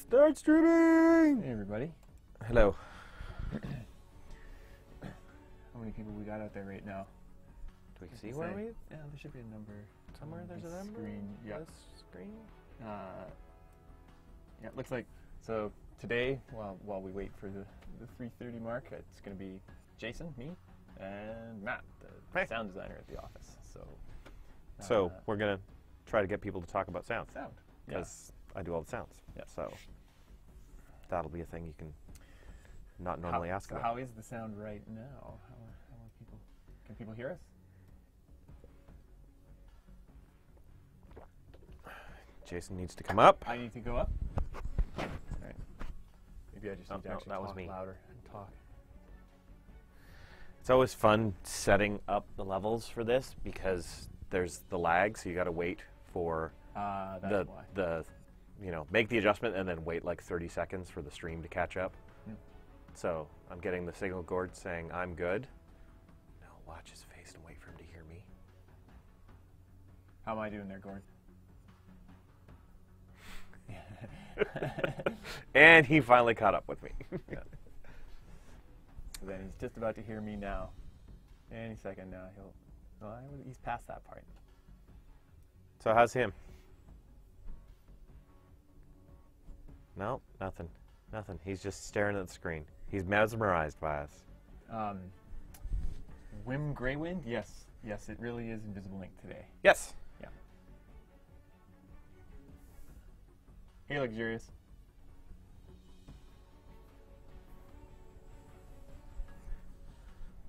Start streaming! Hey everybody. Hello. How many people we got out there right now? Do we see where we? Yeah, there should be a number. Somewhere there's a number? Screen. Yeah. This screen? Yeah, it looks like, so today, while we wait for the 3:30 mark, it's going to be Jason, me, and Matt, the sound designer at the office. So we're going to try to get people to talk about sound. Yes. I do all the sounds. Yeah. So that'll be a thing you can not normally ask about. How is the sound right now? How are people? Can people hear us? Jason needs to come up. I need to go up. All right. Maybe I just need to actually that was talk me. louder and talk. It's always fun setting up the levels for this because there's the lag, so you got to wait for that's why. make the adjustment and then wait like 30 seconds for the stream to catch up. So I'm getting the signal board saying I'm good. Now watch his face and wait for him to hear me. How am I doing there, Gord? And he finally caught up with me. Yeah. So then he's just about to hear me now. Any second now, he's past that part. So how's him? No, nothing. Nothing. He's just staring at the screen. He's mesmerized by us. Wim Greywind? Yes. Yes, it really is Invisible Ink today. Yes. Yeah. Hey, Luxurious.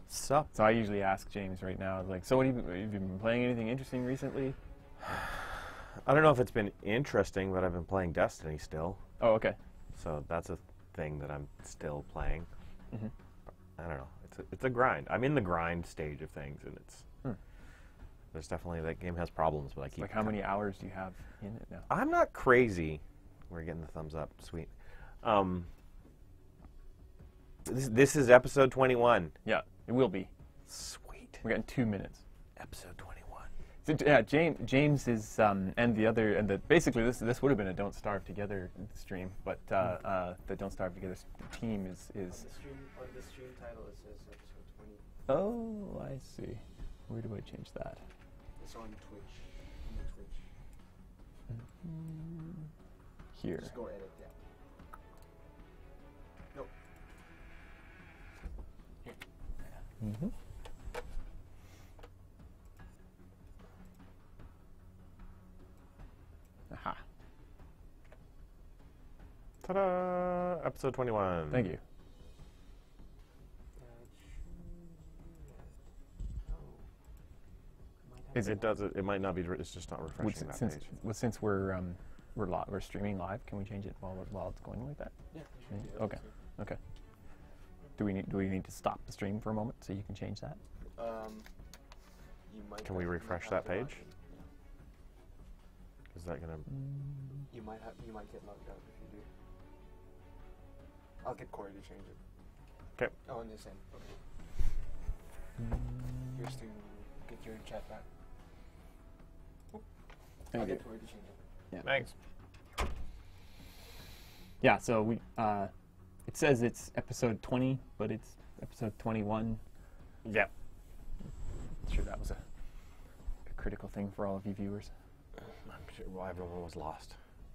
So I usually ask James right now, like, so have you been playing anything interesting recently? I don't know if it's been interesting, but I've been playing Destiny still. Oh, okay. So that's a thing that I'm still playing. Mm-hmm. I don't know. It's a grind. I'm in the grind stage of things, and it's there's definitely that game has problems, but I keep. Like, how many hours do you have in it now? I'm not crazy. We're getting the thumbs up. Sweet. This is episode 21. Yeah, it will be. Sweet. We're getting 2 minutes. Episode 21. So, yeah, James is basically this would have been a Don't Starve Together stream, but the Don't Starve Together team is. On the stream title it says episode 20. Oh, I see. Where do I change that? It's on Twitch. On the Twitch. Here. Just go edit that. Nope. Here. Mm-hmm. Aha. Ta-da! Episode 21. Thank you. It might not be. It's just not refreshing that page. Since we're streaming live, can we change it while it's going like that? Yeah. You should do that Okay. too. Okay. Do we need to stop the stream for a moment so you can change that? You might. Can we refresh that page? Is that gonna? You might get logged out if you do. I'll get Corey to change it. Okay. Oh, on this end. Okay. Here's to get your chat back. I'll Thank you. get Corey to change it. Yeah. Thanks. Yeah. So we it says it's episode 20, but it's episode 21. Yep. I'm sure that was a critical thing for all of you viewers. I'm sure everyone was lost.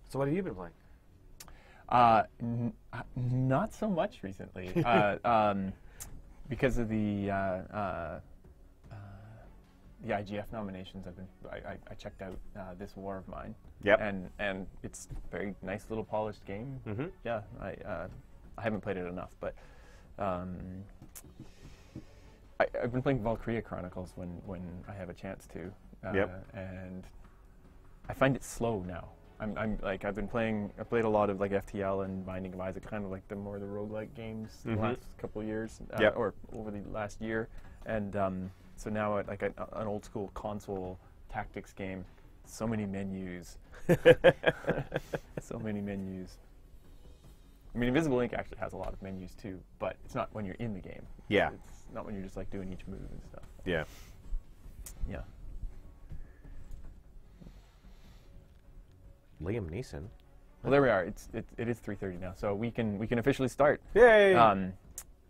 So what have you been playing? Not so much recently, because of the IGF nominations. I checked out This War of Mine. Yep. And it's a very nice little polished game. Mm-hmm. Yeah. I haven't played it enough, but I've been playing Valkyria Chronicles when I have a chance to. Yep. And I find it slow now. I've played a lot of like FTL and Binding of Isaac, kind of like the roguelike games the last couple of years, or over the last year, and so now like an old school console tactics game, so many menus, so many menus. I mean, Invisible Ink actually has a lot of menus too, but it's not when you're in the game. Yeah. It's not when you're just like doing each move and stuff. Yeah. Yeah. Liam Neeson. Well, there we are. It is 3:30 now, so we can officially start. Yay!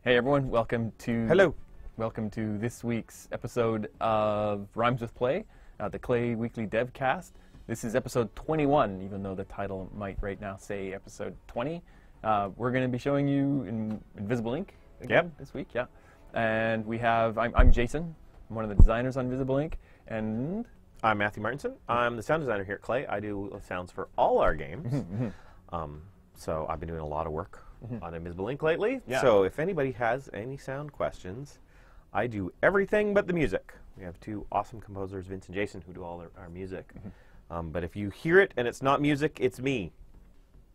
Hey everyone, welcome to this week's episode of Rhymes with Play, the Klei Weekly Devcast. This is episode 21, even though the title might right now say episode 20. We're going to be showing you Invisible Ink again this week, and we have I'm Jason. I'm one of the designers on Invisible Ink, and I'm Matthew Martinson. I'm the sound designer here at Klei. I do sounds for all our games. So I've been doing a lot of work on Invisible Ink lately. Yeah. So if anybody has any sound questions, I do everything but the music. We have two awesome composers, Vince and Jason, who do all our music. But if you hear it and it's not music, it's me.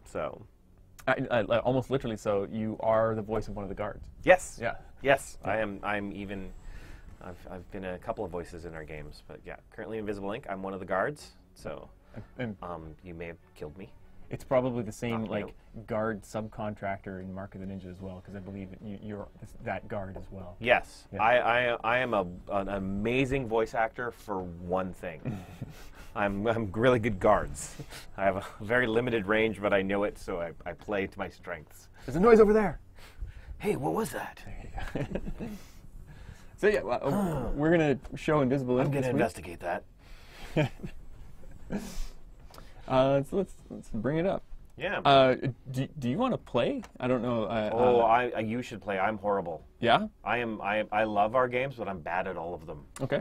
So. Almost literally, so you are the voice of one of the guards. Yes. Yeah. Yes. I am. I've been a couple of voices in our games, but yeah, currently Invisible Ink. I'm one of the guards, so you may have killed me. It's probably the same guard subcontractor in Mark of the Ninja as well, because I believe you're that guard as well. Yes, Yeah. I am an amazing voice actor for one thing. I'm really good guards. I have a very limited range, but I know it, so I play to my strengths. There's a noise over there. Hey, what was that? So yeah, we're gonna show Invisible Ink. I'm gonna this investigate that. So let's bring it up. Yeah. Do you want to play? I don't know. You should play. I'm horrible. Yeah. I love our games, but I'm bad at all of them. Okay.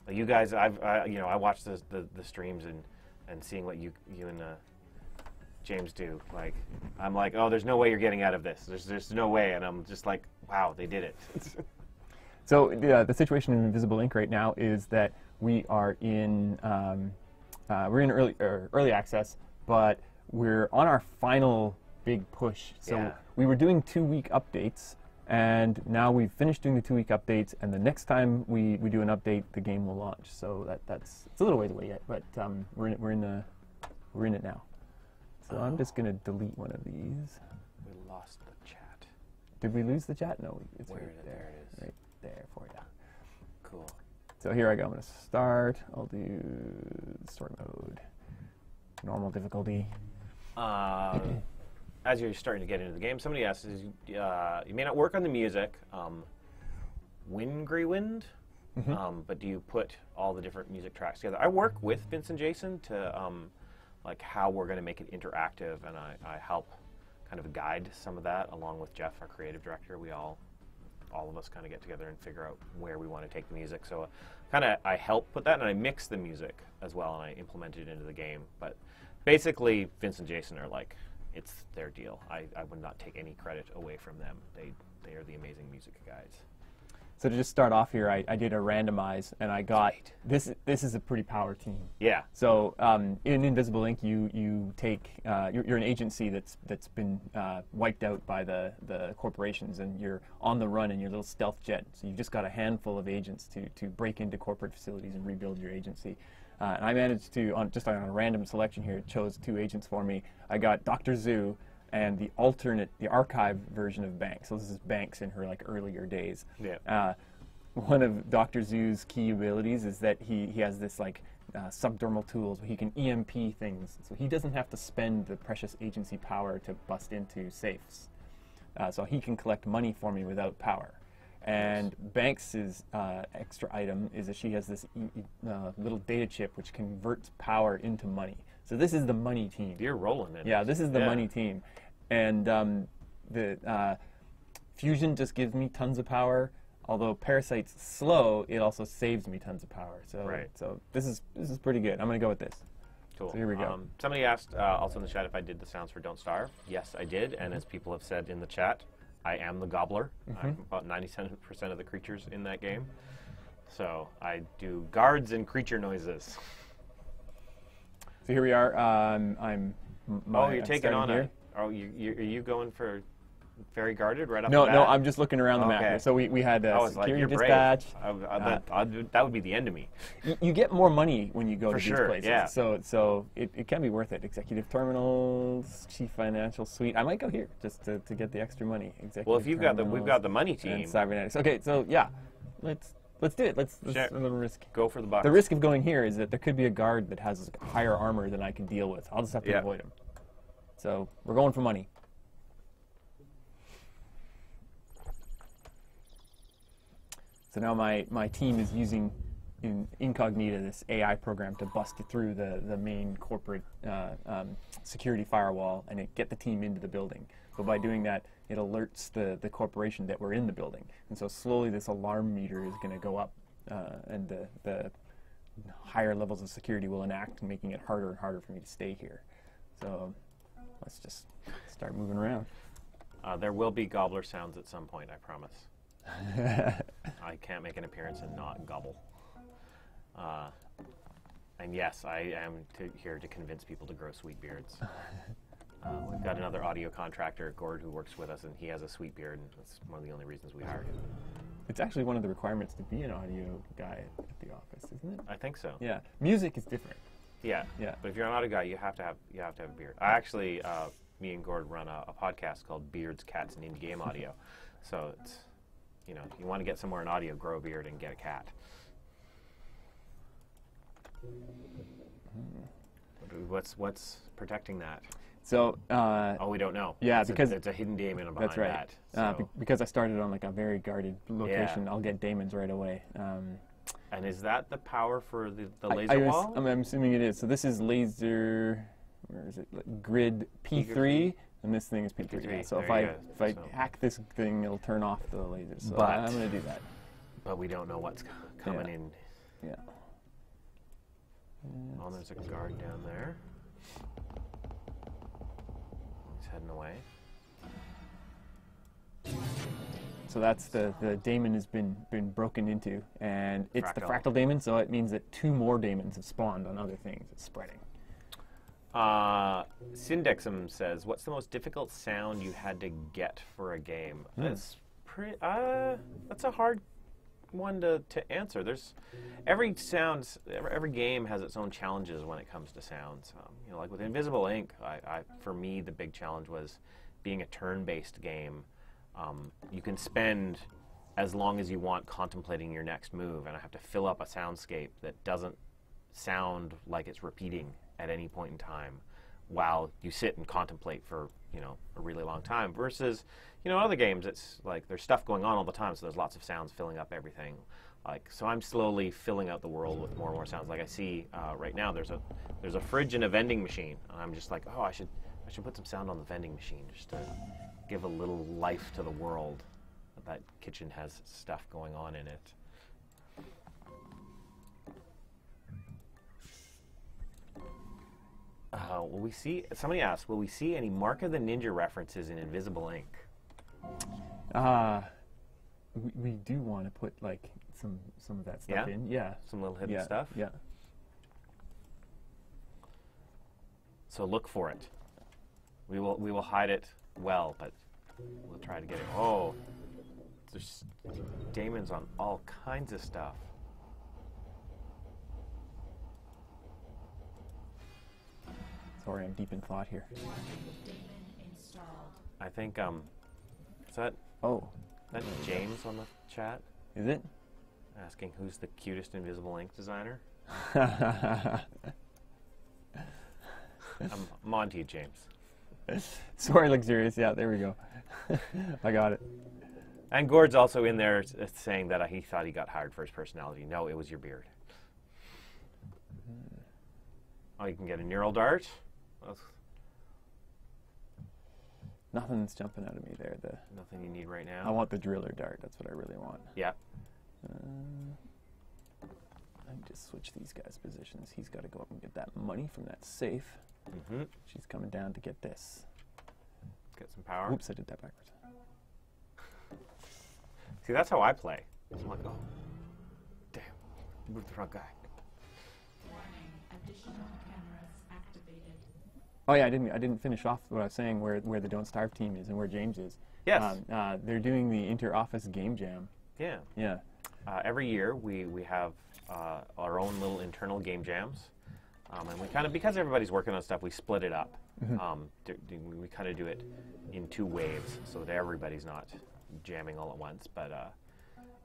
You guys, I watch the streams and seeing what you and James do. Like, I'm like, oh, there's no way you're getting out of this. There's no way, and I'm just like, wow, they did it. So the situation in Invisible Ink right now is that we are in early access, but we're on our final big push. So we were doing 2-week updates, and now we've finished doing the 2-week updates. And the next time we do an update, the game will launch. So it's a little ways away yet, but we're in it now. So I'm just gonna delete one of these. We lost the chat. Did we lose the chat? No, it's Where right is it? there. There it is. Right there for you. Cool. So here I go. I'm going to start. I'll do story mode, normal difficulty. As you're starting to get into the game, somebody asks, you may not work on the music, Wind, but do you put all the different music tracks together? I work with Vince and Jason to like how we're going to make it interactive, and I help kind of guide some of that along with Jeff, our creative director. We all of us kind of get together and figure out where we want to take the music. So I help put that, and I mix the music as well, and I implement it into the game. But basically, Vince and Jason are like, it's their deal. I would not take any credit away from them. They are the amazing music guys. So to just start off here, I did a randomize, and I got this. This is a pretty power team. Yeah. So in Invisible Ink, you take you're an agency that's been wiped out by the corporations, and you're on the run in your little stealth jet. So you've just got a handful of agents to break into corporate facilities and rebuild your agency. And I managed to, on a random selection here, it chose 2 agents for me. I got Dr. Zoo and the archive version of Banks. So this is Banks in her earlier days. Yeah. One of Dr. Zoo's key abilities is that he has this subdermal tools where he can EMP things. So he doesn't have to spend the precious agency power to bust into safes. So he can collect money for me without power. And Banks's extra item is that she has this little data chip which converts power into money. So this is the money team. You're rolling it. Yeah, this is the money team. And the Fusion just gives me tons of power. Although Parasite's slow, it also saves me tons of power. So this is pretty good. I'm going to go with this. Cool. So here we go. Somebody asked also in the chat if I did the sounds for Don't Starve. Yes, I did. And as people have said in the chat, I am the gobbler. I'm about 97% of the creatures in that game. So I do guards and creature noises. So here we are. You're taking on here. Are you going for very guarded right off No, the bat? no, I'm just looking around the map here. So we had security dispatch. That would be the end of me. You get more money when you go to these places. Yeah. So it can be worth it. Executive terminals, chief financial suite. I might go here just to get the extra money. Executive Well, if we've got the money team. And cybernetics. Okay, so yeah, let's do it. Let's Sure. a little risk. Go for the bucks. The risk of going here is that there could be a guard that has higher armor than I can deal with. I'll just have to avoid him. So we're going for money. So now my team is using in Incognita, this AI program, to bust through the main corporate security firewall and get the team into the building. But by doing that, it alerts the corporation that we're in the building. And so slowly this alarm meter is going to go up, and the higher levels of security will enact, making it harder and harder for me to stay here. So let's just start moving around. There will be gobbler sounds at some point, I promise. I can't make an appearance and not gobble. And yes, I am here to convince people to grow sweet beards. We've got another audio contractor, Gord, who works with us, and he has a sweet beard, and that's one of the only reasons we hired him. It's actually one of the requirements to be an audio guy at the office, isn't it? I think so. Yeah, music is different. Yeah. Yeah. But if you're an audio guy, you have to have a beard. I actually, me and Gord run a podcast called Beards, Cats, and Indie Game Audio. So it's, you know, you want to get somewhere in audio, grow a beard, and get a cat. What's protecting that? So we don't know. Yeah, because it's a hidden daemon behind that's right. that. So. Because I started on like a very guarded location, I'll get daemons right away. And is that the power for the laser wall? I'm assuming it is. So this is laser, where is it? Like grid P3, and this thing is P3. Yeah. So if I hack this thing, it'll turn off the lasers. So I'm going to do that. But we don't know what's coming in. Yeah. Oh, there's a guard down there. He's heading away. So that's the daemon has been broken into, and it's the fractal daemon, so it means that 2 more daemons have spawned on other things. It's spreading. Syndexum says, "What's the most difficult sound you had to get for a game?" That's that's a hard one to answer. There's every game has its own challenges when it comes to sounds. You know, like with Invisible Ink, for me the big challenge was being a turn-based game. You can spend as long as you want contemplating your next move, and I have to fill up a soundscape that doesn't sound like it's repeating at any point in time while you sit and contemplate for, you know, a really long time. Versus, you know, other games, it's like there's stuff going on all the time, so there's lots of sounds filling up everything. Like, so I'm slowly filling out the world with more and more sounds. Like I see right now, there's a fridge and a vending machine, and I'm just like, oh, I should put some sound on the vending machine just to give a little life to the world. That kitchen has stuff going on in it. Will we see? Somebody asked, will we see any Mark of the Ninja references in Invisible Ink? We do want to put like some of that stuff in. Yeah. Some little hidden stuff. Yeah. So look for it. We will hide it well, but we'll try to get it. Oh, there's daemons on all kinds of stuff. Sorry, I'm deep in thought here. I think is that James on the chat? Is it? Asking who's the cutest Invisible Ink designer. I'm on to you, James. Sorry, luxurious. Yeah, there we go. I got it. And Gord's also in there saying that he thought he got hired for his personality. No, it was your beard. Oh, you can get a neural dart. Nothing's jumping out of me there. Nothing you need right now. I want the driller dart. That's what I really want. Yeah. I just switch these guys' positions. He's got to go up and get that money from that safe. Mm-hmm. She's coming down to get this. Get some power. Oops, I did that backwards. See, that's how I play. I'm like, oh, damn, moved the wrong guy. Oh yeah, I didn't finish off what I was saying where the Don't Starve team is and where James is. Yes. They're doing the inter-office game jam. Yeah. Yeah. Every year we have our own little internal game jams, and we kind of, because everybody's working on stuff, we split it up. Mm-hmm. We kind of do it in 2 waves so that everybody's not jamming all at once. But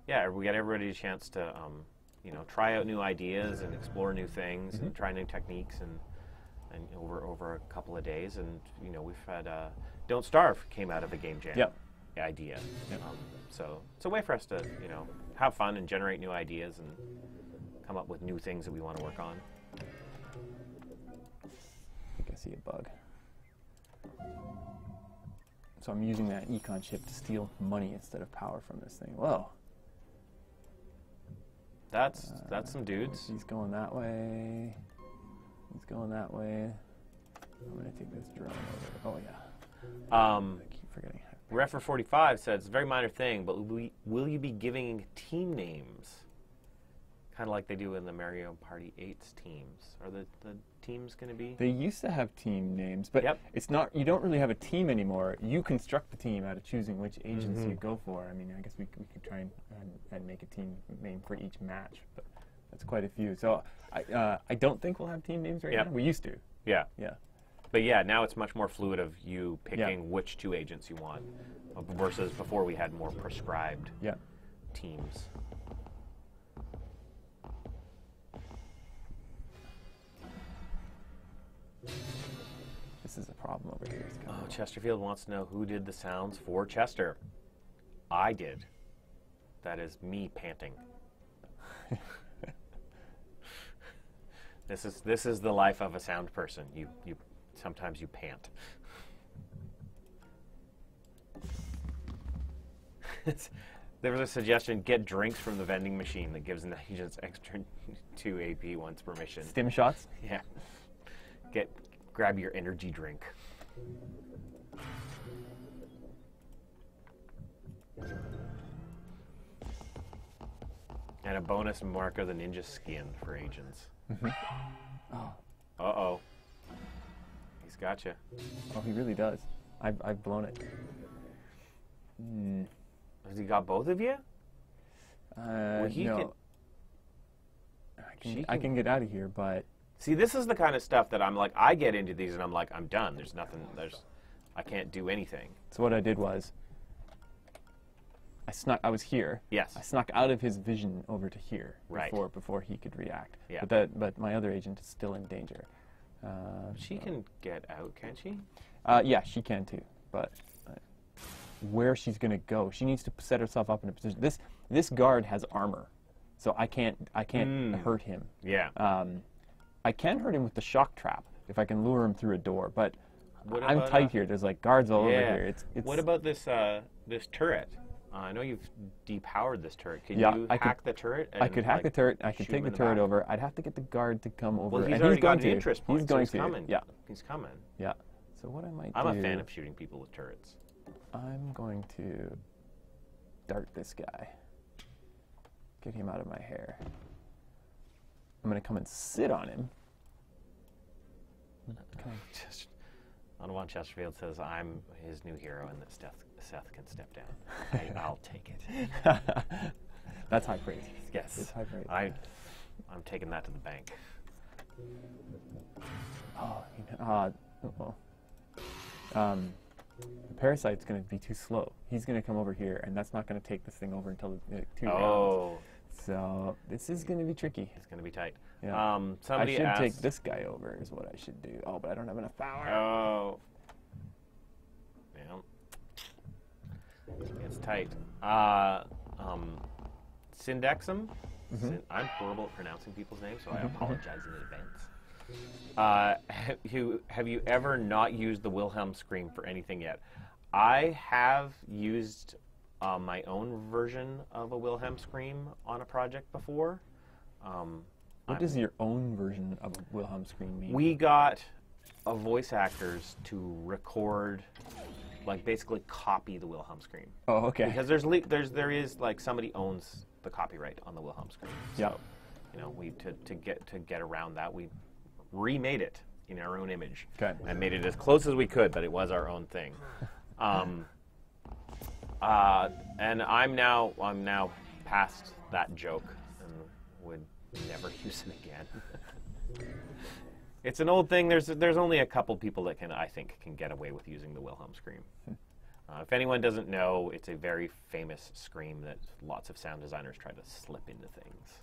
yeah, we get everybody a chance to you know, try out new ideas and explore new things and try new techniques and and over a couple of days, and we've had Don't Starve came out of a game jam idea. Yep. So it's a way for us to have fun and generate new ideas and come up with new things that we want to work on. I think I see a bug. So I'm using that econ chip to steal money instead of power from this thing. Whoa. That's some dudes. He's going that way. He's going that way. I'm going to take this drone over. Oh, yeah. I keep forgetting. Refer45 says, it's a very minor thing, but will you be giving team names? Kind of like they do in the Mario Party 8's teams. Are the teams going to be? They used to have team names, but it's not. You don't really have a team anymore. You construct the team out of choosing which agents you go for. I mean, I guess we could try and make a team name for each match, but that's quite a few. So I don't think we'll have team names right now. We used to. Yeah. Yeah. But yeah, now it's much more fluid of you picking which 2 agents you want, versus before we had more prescribed teams. This is a problem over here. Oh, Chesterfield wants to know who did the sounds for Chester. I did. That is me panting. This is the life of a sound person. You sometimes you pant. There was a suggestion: get drinks from the vending machine that gives the agents extra 2 AP once per mission. Stim shots? Yeah. Grab your energy drink. And a bonus Mark of the Ninja skin for agents. Oh. Uh-oh. He's got you. Oh, he really does. I've blown it. Has he got both of you? Well, no. I can get out of here, but... See, this is the kind of stuff that I'm like, I get into these and I'm like, I'm done. There's nothing, I can't do anything. So what I did was, I was here. Yes. I snuck out of his vision over to here. Right. Before he could react. Yeah. But my other agent is still in danger. She can get out, can't she? Yeah, she can too. But where she's going to go, she needs to set herself up in a position. This guard has armor, so I can't hurt him. Yeah. I can hurt him with the shock trap if I can lure him through a door, but I'm tight here. There's like guards all over here. It's what about this this turret? I know you've depowered this turret. Can you hack the turret? I could hack the turret. I could take the turret over. I'd have to get the guard to come over. Well, he's and already got the interest point. He's going to. Coming. Yeah. He's coming. Yeah. So what I might I'm a fan of shooting people with turrets. I'm going to dart this guy. Get him out of my hair. I'm going to come and sit on him. Unwan Chesterfield says, I'm his new hero and that Seth can step down. I'll take it. That's high praise. Yes. It's high praise. I'm taking that to the bank. The parasite's going to be too slow. He's going to come over here, and that's not going to take this thing over until the 2 rounds. So this is going to be tricky. It's going to be tight. Yeah. Somebody I should asked, take this guy over is what I should do. Oh, but I don't have enough power. Oh. Yeah. It's tight. Syndexum? I'm horrible at pronouncing people's names, so I apologize in advance. Have you ever not used the Wilhelm scream for anything yet? I have used my own version of a Wilhelm scream on a project before. What does your own version of a Wilhelm scream mean? We got voice actors to record, like basically copy the Wilhelm scream. Oh, okay. Because there is like somebody owns the copyright on the Wilhelm scream. Yeah. So, we to get around that, we remade it in our own image. Okay. And made it as close as we could, but it was our own thing. And I'm now past that joke and would never use it again. It's an old thing. There's only a couple people that I think can get away with using the Wilhelm scream. If anyone doesn't know, it's a very famous scream that lots of sound designers try to slip into things.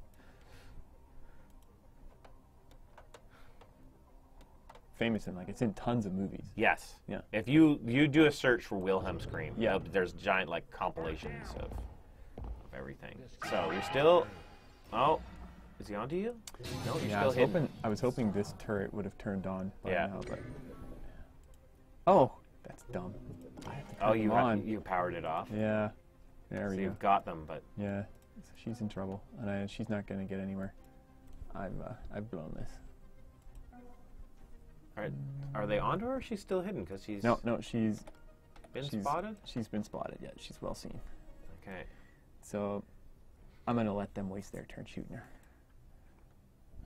famous in. Like, it's in tons of movies. Yes. Yeah. If you do a search for Wilhelm Scream, Yeah. there's giant like compilations of everything. So you're still. Oh, is he onto you? No, you're still hidden. I was hoping this turret would have turned on by Yeah. now, but. Oh, that's dumb. I have to turn them on. You powered it off. Yeah. There So we go. you've got them, but Yeah. So she's in trouble, and she's not going to get anywhere. I've blown this. are they onto her? Or she's still hidden because she's No, she's been spotted. She's been spotted. Yeah, she's well seen. Okay. So I'm going to let them waste their turn shooting her.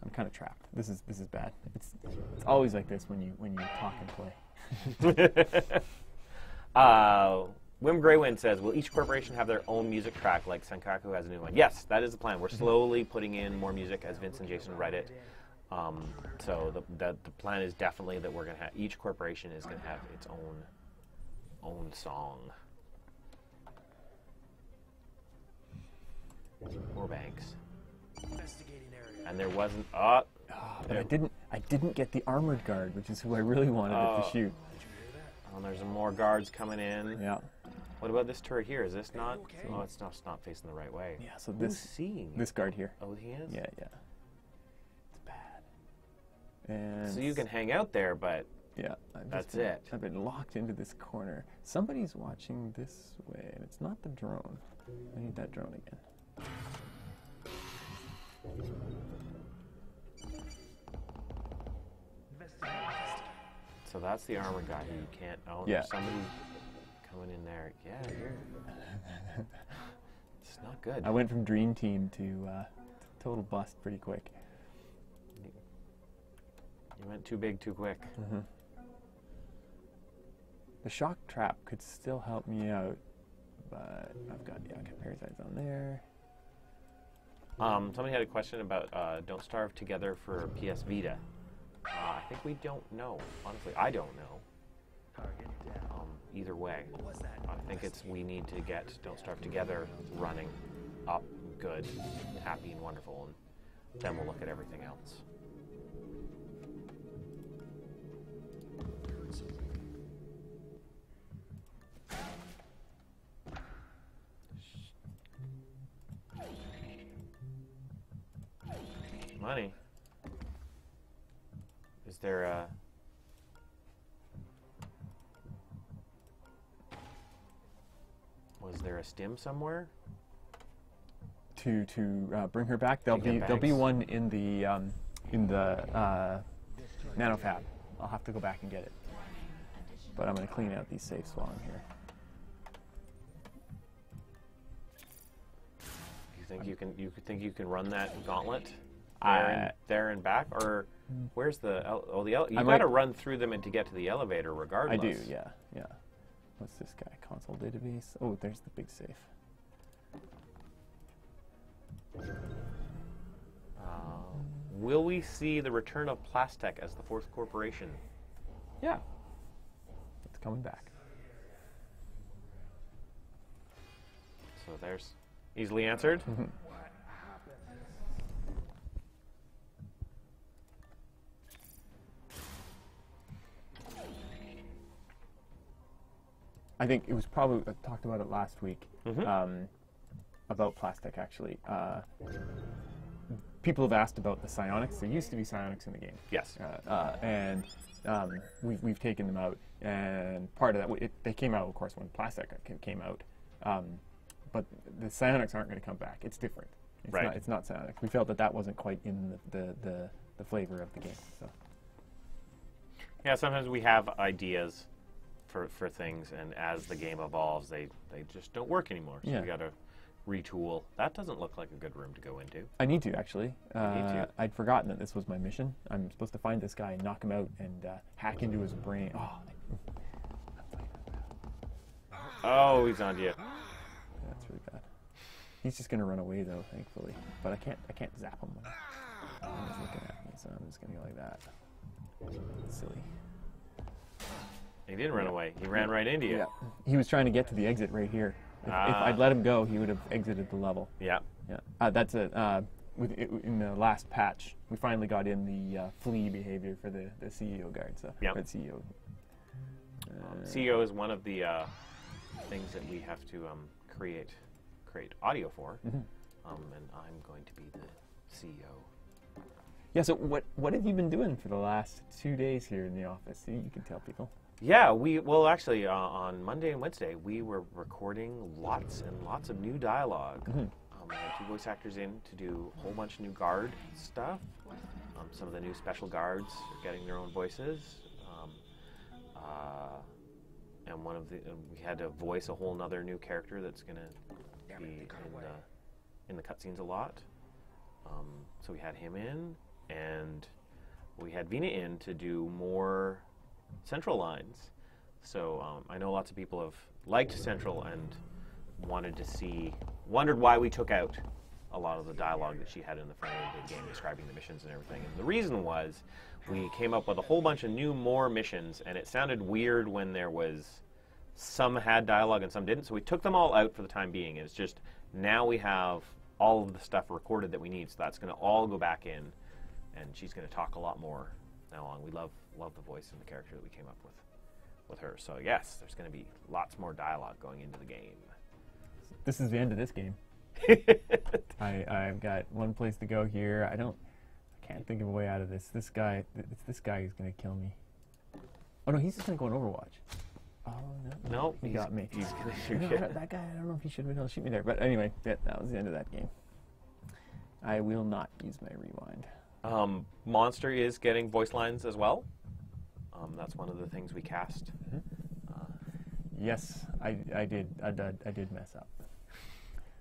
I'm kind of trapped. This is bad. It's always like this when you talk and play. Wim Greywind says, will each corporation have their own music track like Senkaku has a new one? Yes, that is the plan. We're slowly putting in more music as Vince and Jason write it. So the plan is definitely that we're going to have, each corporation is going to have its own song. More banks. And there wasn't, but I didn't get the armored guard, which is who I really wanted it to shoot. Oh, there's more guards coming in. Yeah. What about this turret here? Is this not? Oh, it's not facing the right way. Yeah. So Who's seeing this guard here. Oh, he is. Yeah. It's bad. And So you can hang out there, but yeah, that's it. I've been locked into this corner. Somebody's watching this way, and it's not the drone. I need that drone again. So that's the armored guy who you can't. Oh, Yeah. there's somebody coming in there. Yeah, it's not good. I went from dream team to total bust pretty quick. You went too big too quick. Mm-hmm. The shock trap could still help me out, but I've got parasites on there. Somebody had a question about Don't Starve Together for PS Vita. I think we don't know. Honestly, I don't know. Either way, I think we need to get Don't Starve Together running up good, happy, and wonderful, and then we'll look at everything else. Money. Is there a... Was there a stim somewhere? To bring her back, there'll be one in the nanofab. I'll have to go back and get it. But I'm going to clean out these safes while I'm here. You think you can run that gauntlet I- there and back, or where's the you might- got to run through them and to get to the elevator regardless. I do, yeah. What's this guy? Console database. Oh, there's the big safe. Will we see the return of Plastek as the fourth corporation? Yeah, it's coming back. So there's easily answered. Mm-hmm. I think it was probably I talked about it last week. About Plastek actually. People have asked about the psionics. There used to be psionics in the game. Yes. And we've taken them out. And part of that, they came out, of course, when Plastek came out. But the psionics aren't going to come back. It's different. It's not psionics. We felt that wasn't quite in the flavor of the game. So. Yeah, sometimes we have ideas for things, and as the game evolves, they just don't work anymore. So we got to retool. That doesn't look like a good room to go into. I need to, actually. You need to. I'd forgotten that this was my mission. I'm supposed to find this guy and knock him out and hack into his brain. Oh, he's on you. That's really bad. He's just going to run away, though, thankfully. But I can't zap him when he's looking at me, so I'm just going to go like that. Silly. He didn't run away. He ran right into you. Yeah. He was trying to get to the exit right here. If I'd let him go, he would have exited the level. Yeah. Yeah. That's in the last patch, we finally got in the flee behavior for the CEO guard. So Yep. Red CEO. CEO is one of the things that we have to create audio for, and I'm going to be the CEO. Yeah. So what have you been doing for the last 2 days here in the office? You can tell people. Yeah, actually on Monday and Wednesday we were recording lots and lots of new dialogue. We had 2 voice actors in to do a whole bunch of new guard stuff. Some of the new special guards are getting their own voices. And one of the we had to voice a whole nother new character that's going to be in the cutscenes a lot. So we had him in, and we had Vina in to do more central lines. So I know lots of people have liked Central and wondered why we took out a lot of the dialogue that she had in the front of the game describing the missions and everything. And the reason was we came up with a whole bunch of more missions, and it sounded weird when there was some had dialogue and some didn't. So we took them all out for the time being. It's just now we have all of the stuff recorded that we need. So that's going to all go back in, and she's going to talk a lot more now on. We love the voice and the character that we came up with her. So yes, there's going to be lots more dialogue going into the game. This is the end of this game. I've got one place to go here. I can't think of a way out of this. This guy is going to kill me. Oh no, he's just going to go in Overwatch. Oh no. No, he got me. He's going to shoot No, you. that guy, I don't know if he should have been able to shoot me there. But anyway, that was the end of that game. I will not use my rewind. Monster is getting voice lines as well. That's one of the things we cast. Yes, I did mess up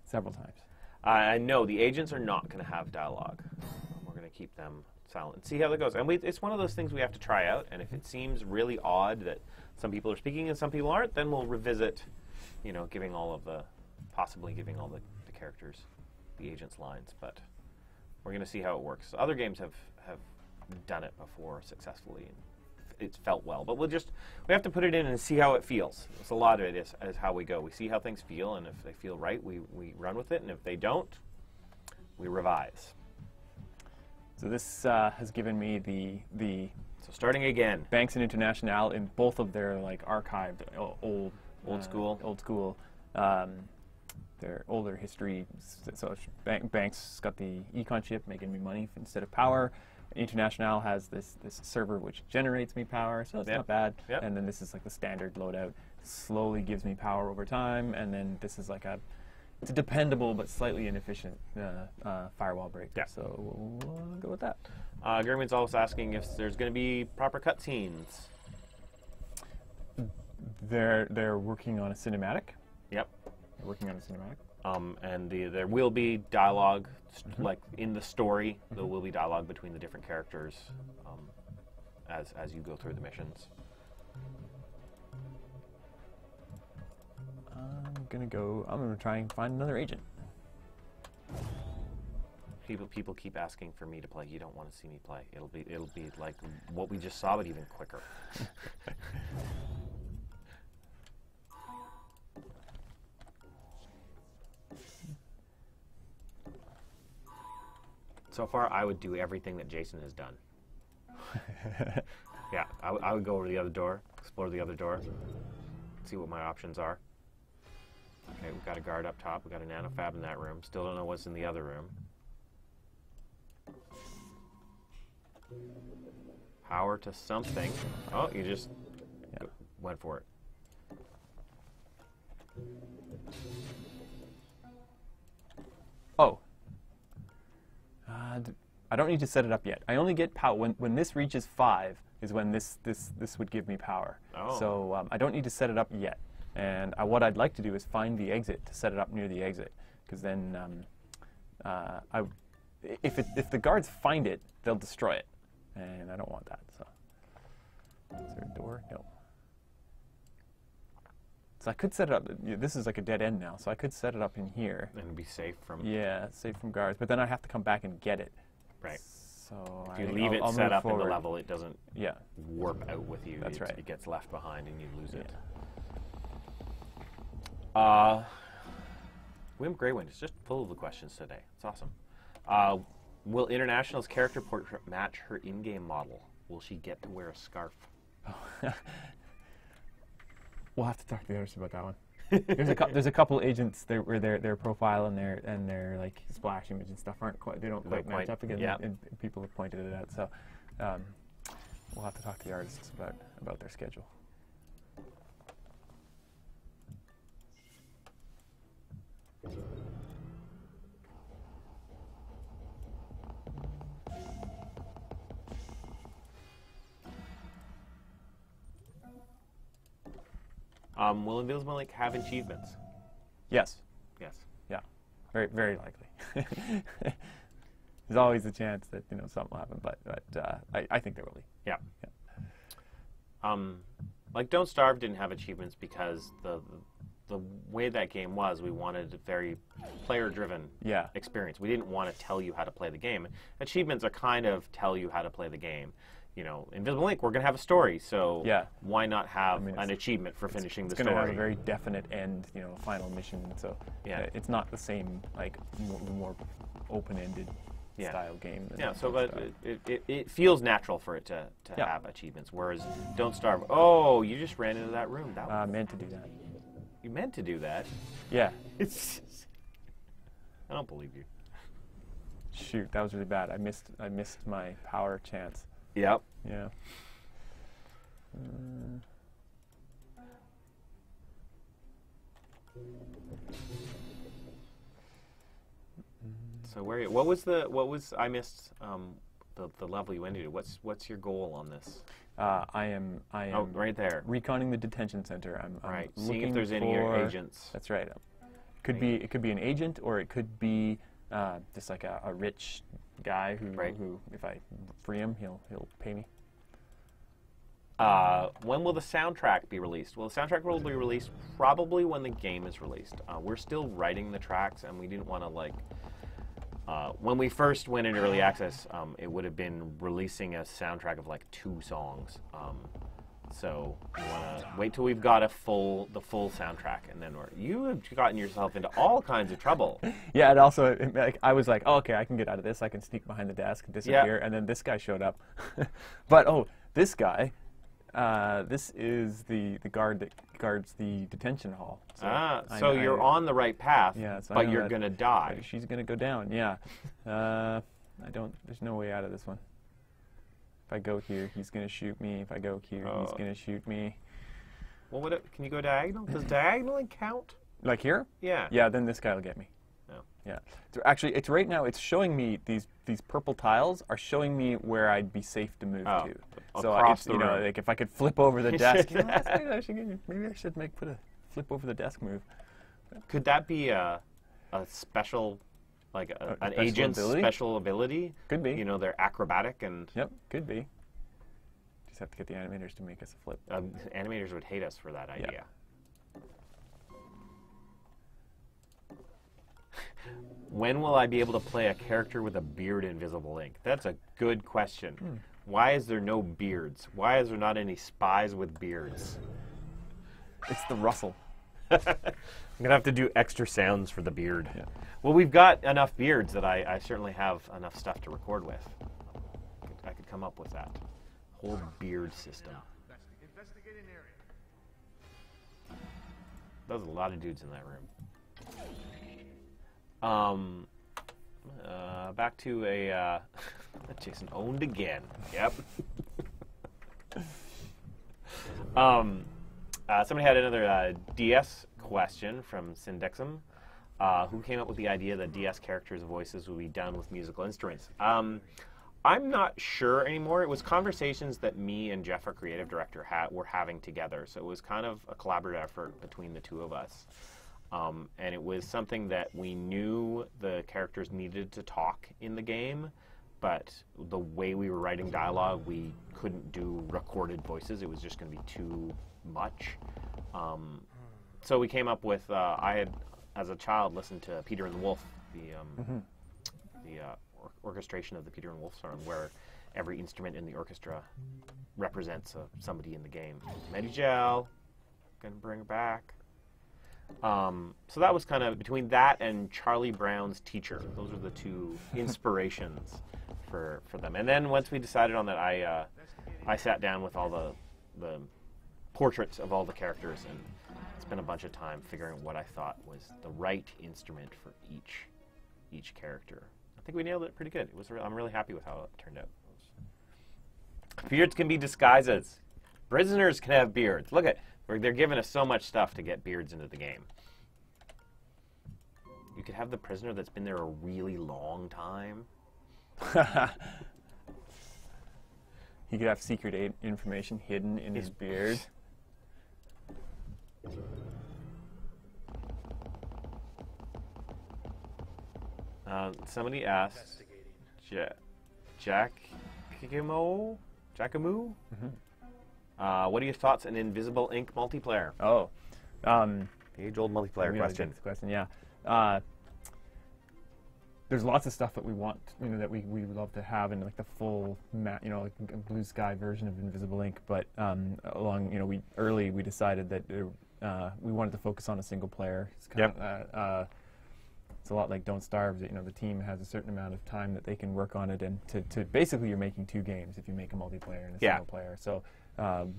several times. I know the agents are not going to have dialogue. We're going to keep them silent and see how that goes. And it's one of those things we have to try out. And if it seems really odd that some people are speaking and some people aren't, then we'll revisit, giving all the characters, the agents' lines. But we're going to see how it works. Other games have done it before successfully. It's felt well, but we have to put it in and see how it feels. It's a lot of it is how we go. We see how things feel, and if they feel right, we run with it, and if they don't, we revise. So this has given me the So starting again, Banks and International in both of their archived old school, their older history. So Banks got the econ chip, making me money instead of power. International has this server which generates me power, so it's not bad. Yep. And then this is like the standard loadout. Slowly gives me power over time, and then this is like it's a dependable but slightly inefficient firewall break. Yeah. So we'll go with that. German's also asking if there's going to be proper cutscenes. They're working on a cinematic. Yep. They're working on a cinematic. And there will be dialogue, like in the story. There will be dialogue between the different characters as you go through the missions. I'm gonna try and find another agent. People keep asking for me to play. You don't want to see me play. It'll be like what we just saw, but even quicker. So far, I would do everything that Jason has done. Yeah, I would go over to the other door, explore the other door, see what my options are. Okay, we've got a guard up top. We've got a nanofab in that room. Still don't know what's in the other room. Power to something. Oh, you just went for it. Oh. I don't need to set it up yet. I only get power when this reaches 5 is when this would give me power. Oh. So I don't need to set it up yet. And what I'd like to do is find the exit to set it up near the exit, because then if the guards find it, they'll destroy it, and I don't want that. So is there a door? No. So I could set it up. This is like a dead end now, so I could set it up in here. And be safe from... Yeah, safe from guards. But then I have to come back and get it. Right. So if you leave it set up in the level, it doesn't Yeah. warp out with you. That's right. It gets left behind and you lose it. Yeah. Wim Greywin is just full of the questions today. It's awesome. Will International's character portrait match her in-game model? Will she get to wear a scarf? We'll have to talk to the others about that one. There's a couple agents there where their profile and their like splash image and stuff aren't quite quite match up again, and people have pointed it out. So we'll have to talk to the artists about their schedule. Will Invisible Link have achievements? Yes. Yes. Yeah. Very, very likely. There's always a chance that something will happen, but I think there will be. Yeah. Like Don't Starve didn't have achievements because the way that game was, we wanted a very player-driven experience. We didn't want to tell you how to play the game. Achievements are kind of tell you how to play the game. Invisible Link, we're going to have a story, so why not have an achievement for finishing the story? It's going to have a very definite end, final mission. So it's not the same, like, more open-ended style game. But it feels natural for it to have achievements, whereas Don't Starve, oh, you just ran into that room. That meant to do that. You meant to do that? Yeah. I don't believe you. Shoot, that was really bad. I missed my power chance. Yep. Yeah. So what was I missed the level you went into. What's your goal on this? I am right there. Reconning the detention center. I'm seeing if there's any agents. That's right. It could be an agent, or it could be just like a rich guy who if I free him, he'll pay me. When will the soundtrack be released? Well, the soundtrack will be released probably when the game is released. We're still writing the tracks, and we didn't want to when we first went into early access, it would have been releasing a soundtrack of like 2 songs. So we want to wait till we've got the full soundtrack, and then you have gotten yourself into all kinds of trouble. Yeah, and also I was like, oh, okay, I can get out of this. I can sneak behind the desk and disappear, and then this guy showed up. But this guy, this is the guard that guards the detention hall. So you're on the right path, but you're gonna die. She's gonna go down. Yeah. There's no way out of this one. If I go here, he's going to shoot me. If I go here, he's going to shoot me. Well, can you go diagonal? Does diagonaling count? Like here? Yeah. Yeah, then this guy will get me. Oh. Yeah. So actually, it's right now, it's showing me, these purple tiles are showing me where I'd be safe to move to. So across the room. Like if I could flip over the desk, maybe I should put a flip over the desk move. Could that be a special... Like an agent's special ability? Could be. They're acrobatic and... Yep, could be. Just have to get the animators to make us a flip. Animators would hate us for that idea. When will I be able to play a character with a beard in Invisible Link? That's a good question. Why is there no beards? Why is there not any spies with beards? It's the rustle. I'm going to have to do extra sounds for the beard. Yeah. Well, we've got enough beards that I certainly have enough stuff to record with. I could come up with that. Whole beard system. There's a lot of dudes in that room. Back to a... Jason owned again. Yep. Somebody had another DS question from Syndexum, who came up with the idea that DS characters' voices would be done with musical instruments. I'm not sure anymore. It was conversations that me and Jeff, our creative director, were having together. So it was kind of a collaborative effort between the two of us. And it was something that we knew the characters needed to talk in the game, but the way we were writing dialogue, we couldn't do recorded voices. It was just going to be too much. So we came up with, I had, as a child, listened to Peter and the Wolf, the orchestration of the Peter and Wolf song, where every instrument in the orchestra represents somebody in the game. Medigel, gonna bring her back. So that was kind of between that and Charlie Brown's Teacher. Those are the two inspirations for them. And then once we decided on that, I sat down with all the portraits of all the characters and spent a bunch of time figuring what I thought was the right instrument for each character. I think we nailed it pretty good. I'm really happy with how it turned out. Beards can be disguises. Prisoners can have beards. Look at, they're giving us so much stuff to get beards into the game. You could have the prisoner that's been there a really long time. He could have secret information hidden in his beard. Somebody asked, Giacomo? What are your thoughts on Invisible Ink multiplayer? Oh. The age-old multiplayer question. Yeah. There's lots of stuff that we want, that we would love to have in like the full, like a blue sky version of Invisible Ink. But we decided that we wanted to focus on a single player. It's kind of, it's a lot like Don't Starve. The team has a certain amount of time that they can work on it, and to basically you're making two games if you make a multiplayer and a single player. So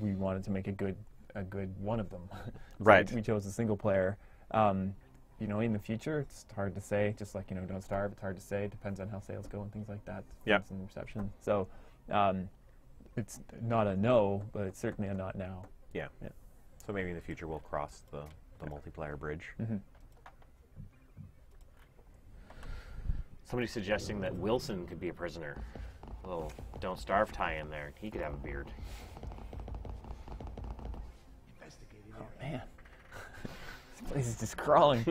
we wanted to make a good one of them. Right. We chose a single player. In the future, it's hard to say. Just like Don't Starve, it's hard to say. It depends on how sales go and things like that. Yeah. And reception. So it's not a no, but it's certainly a not now. Yeah. So maybe in the future we'll cross the multiplayer bridge. Mm-hmm. Somebody's suggesting that Wilson could be a prisoner. A little Don't Starve tie-in there. He could have a beard. Oh man, this place is just crawling.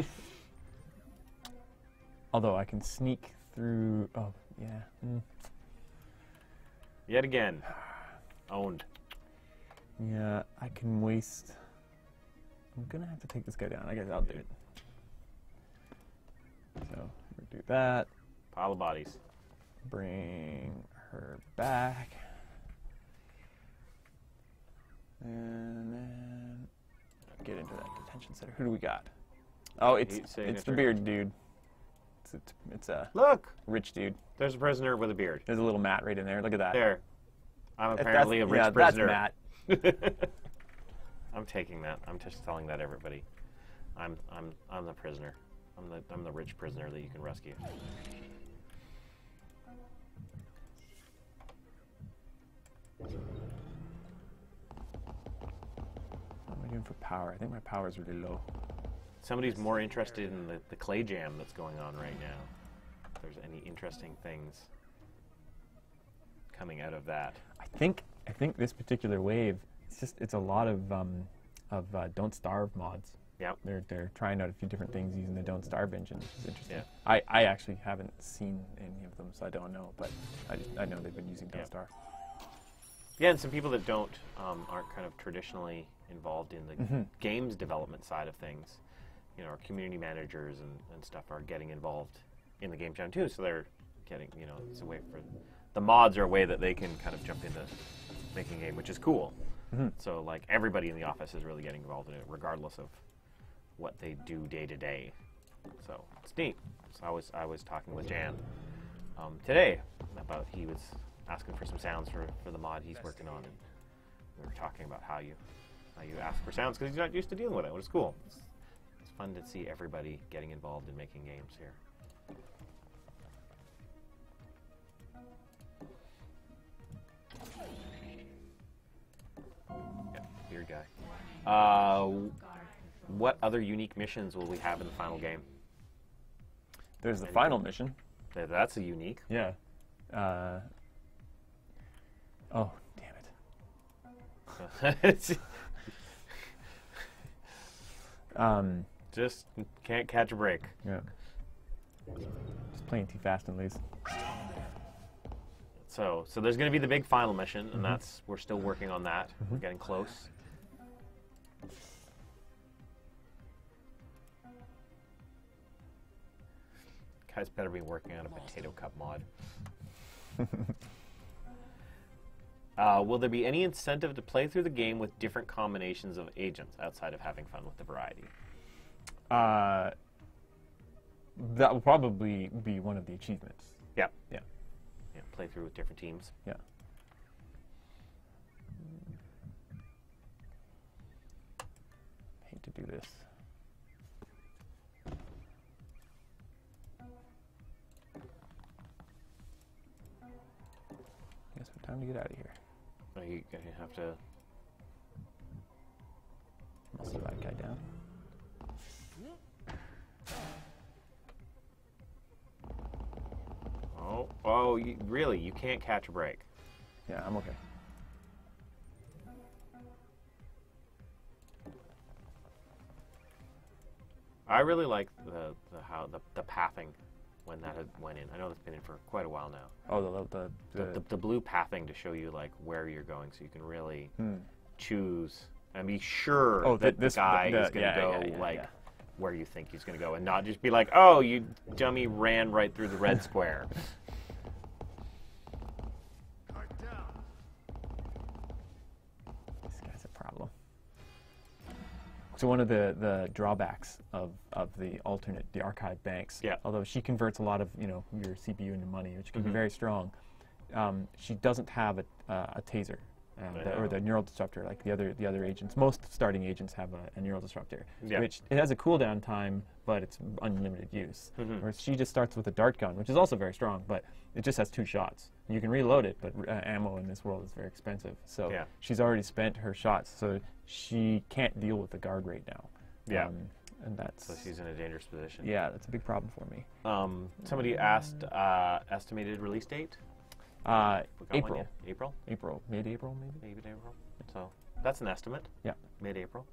Although I can sneak through. Oh yeah. Yet again, owned. Yeah, I can waste. I'm gonna have to take this guy down. I guess I'll do it. So we'll do that. Pile of bodies. Bring her back. And then get into that detention center. Who do we got? Oh, it's the beard dude. It's a Look, rich dude. there's a prisoner with a beard. There's a little Matt right in there. Look at that. There. I'm apparently a rich prisoner. That's Matt. I'm taking that. I'm just telling that everybody. I'm the prisoner. I'm the rich prisoner that you can rescue. What am I doing for power? I think my power is really low. Somebody's more interested in the Klei jam that's going on right now. If there's any interesting things coming out of that. I think this particular wave, it's a lot of Don't Starve mods. Yep. They're trying out a few different things using the Don't Starve engine, which is interesting. Yeah. I actually haven't seen any of them, so I don't know, but I know they've been using Don't Starve. Yeah, and some people that aren't kind of traditionally involved in the games development side of things, our community managers and stuff are getting involved in the game jam too. So they're getting, it's a way for the mods are a way that they can kind of jump into making a game, which is cool. Mm-hmm. So like everybody in the office is really getting involved in it, regardless of what they do day to day. So it's neat. So I was talking with Jan today about he was asking for some sounds for the mod he's working on, and we were talking about how you ask for sounds because he's not used to dealing with it, which is cool. It's fun to see everybody getting involved in making games here. Yeah, beard guy. What other unique missions will we have in the final game? There's the final mission. That's a unique. Yeah. Oh, damn it. Just can't catch a break. Yeah. Just playing too fast and loose. So there's going to be the big final mission, and we're still working on that. We're getting close. Guys better be working on a potato cup mod. Will there be any incentive to play through the game with different combinations of agents outside of having fun with the variety? That will probably be one of the achievements. Yeah. Yeah. Yeah. Play through with different teams. Yeah. Hate to do this. Guess it's time to get out of here. You have to Muscle that guy down. Oh, really? You can't catch a break. Yeah, I'm okay. I really like the pathing when that had went in. I know that's been in for quite a while now. Oh, The blue pathing to show you like where you're going, so you can really choose and be sure that this guy is going to go where you think he's going to go, and not just be like, oh, you dummy ran right through the red square. This guy's a problem. So one of the drawbacks of the archive banks, although she converts a lot of your CPU into money, which can be very strong, she doesn't have a taser. Or the neural disruptor, like the other agents. Most starting agents have a neural disruptor, which it has a cooldown time, but it's unlimited use. Whereas she just starts with a dart gun, which is also very strong, but it just has 2 shots. You can reload it, but ammo in this world is very expensive. So she's already spent her shots, so she can't deal with the guard rate now. Yeah, and that's so she's in a dangerous position. Yeah, that's a big problem for me. Somebody asked estimated release date. April. April? Mid-April, maybe? Mid-April. So that's an estimate. Yeah. Mid-April.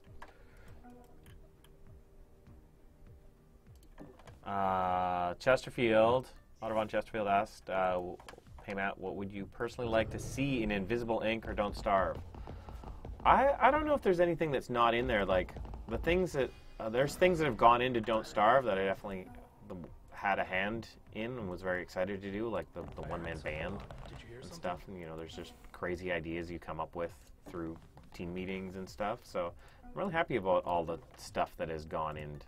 Chesterfield, Ottervon Chesterfield asked, hey Matt, what would you personally like to see in Invisible Ink or Don't Starve? I don't know if there's anything that's not in there. Like, the things that, there's things that have gone into Don't Starve that I definitely had a hand in and was very excited to do, like the one-man band and stuff. And there's just crazy ideas you come up with through team meetings and stuff. So I'm really happy about all the stuff that has gone into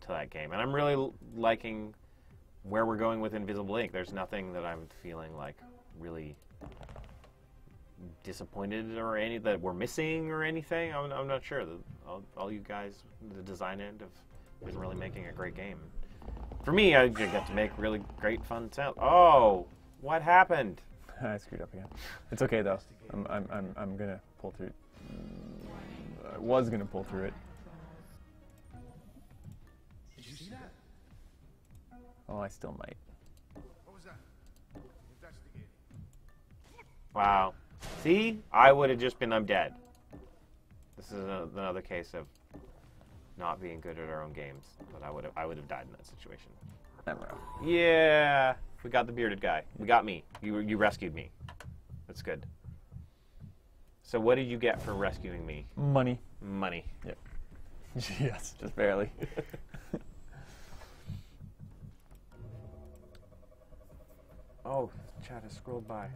that game, and I'm really liking where we're going with Invisible Ink. There's nothing that I'm feeling like really disappointed or any that we're missing or anything. I'm not sure. All you guys, the design end, have been really making a great game. For me, I get to make really great, fun sound. Oh, what happened? I screwed up again. It's okay though. I'm gonna pull through. I was gonna pull through it. Did you see that? Oh, I still might. What was that? Investigate. Wow. See, I would have just been, I'm dead. This is another case of not being good at our own games, but I would have died in that situation. Yeah, we got the bearded guy. We got me. You rescued me. That's good. So what did you get for rescuing me? Money. Money. Yep. Yes, just barely. Oh, chat has scrolled by.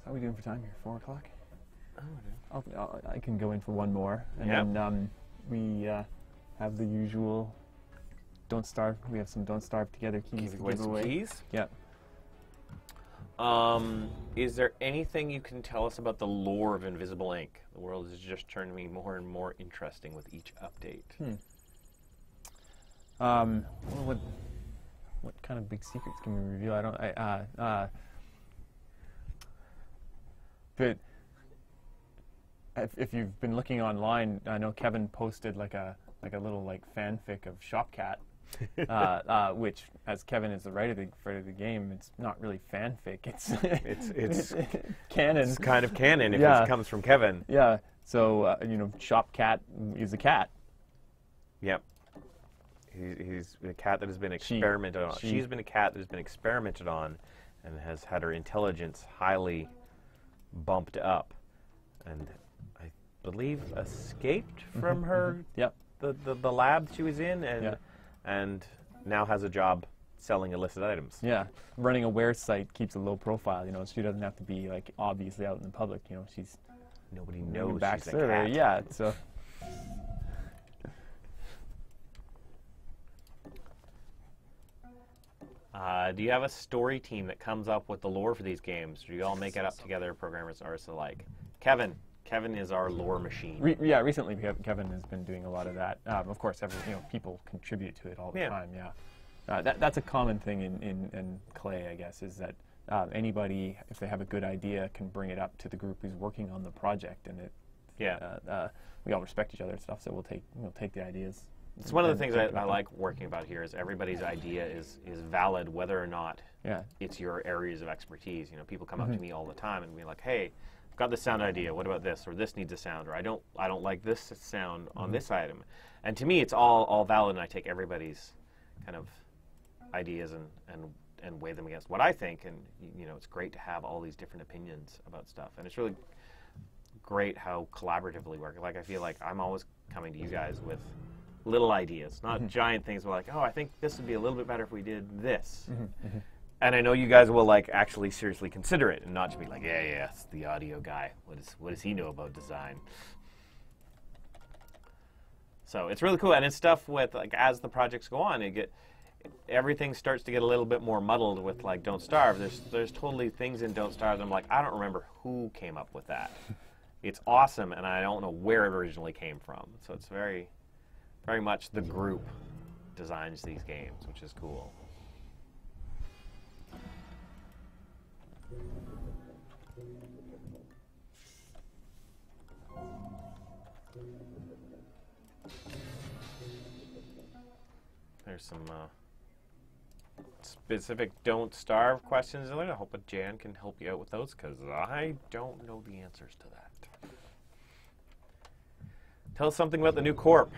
How are we doing for time here? 4 o'clock? Oh, I can go in for one more, and then we have the usual Don't Starve. We have some Don't Starve Together keys to give away. Keys? Yeah. Is there anything you can tell us about the lore of Invisible Ink? The world is just turning me more and more interesting with each update. Well, what kind of big secrets can we reveal? I don't. But if you've been looking online, I know Kevin posted like a little fanfic of Shopcat, which, as Kevin is the writer of the game, it's not really fanfic. It's canon. It's kind of canon if it comes from Kevin. Yeah. So Shopcat is a cat. Yep. He's a cat that has been experimented on. She's been a cat that has been experimented on, and has had her intelligence highly bumped up, and I believe escaped from her the lab she was in, and now has a job selling illicit items. Yeah, running a wear site keeps a low profile. You know, she doesn't have to be like obviously out in the public. You know, she's Nobody knows back she's a there. cat. Yeah, so. Do you have a story team that comes up with the lore for these games? Do you all make it up together, programmers, or is it like Kevin? Kevin is our lore machine. Recently Kevin has been doing a lot of that. Of course, people contribute to it all the time. Yeah, that's a common thing in Klei, I guess, is that anybody, if they have a good idea, can bring it up to the group who's working on the project, and we all respect each other and stuff. So we'll take the ideas. It's one of the things I like working about here is everybody's idea is valid, whether or not it's your areas of expertise. You know, people come up to me all the time and be like, "Hey, I've got this sound idea. What about this? Or this needs a sound. Or I don't like this sound on this item." And to me, it's all valid, and I take everybody's kind of ideas and weigh them against what I think. And you know, it's great to have all these different opinions about stuff, and it's really great how collaboratively we work. Like I feel like I'm always coming to you guys with little ideas, not giant things. We're like, oh, I think this would be a little bit better if we did this. And I know you guys will like actually seriously consider it and not just be like, yeah, it's the audio guy. What does he know about design? So it's really cool, and it's stuff with like as the projects go on, everything starts to get a little bit more muddled with like Don't Starve. There's totally things in Don't Starve that I'm like, I don't remember who came up with that. It's awesome, and I don't know where it originally came from. So it's very much the group designs these games, which is cool. There's some specific Don't Starve questions in there. I hope Jan can help you out with those, because I don't know the answers to that. Tell us something about the new corp.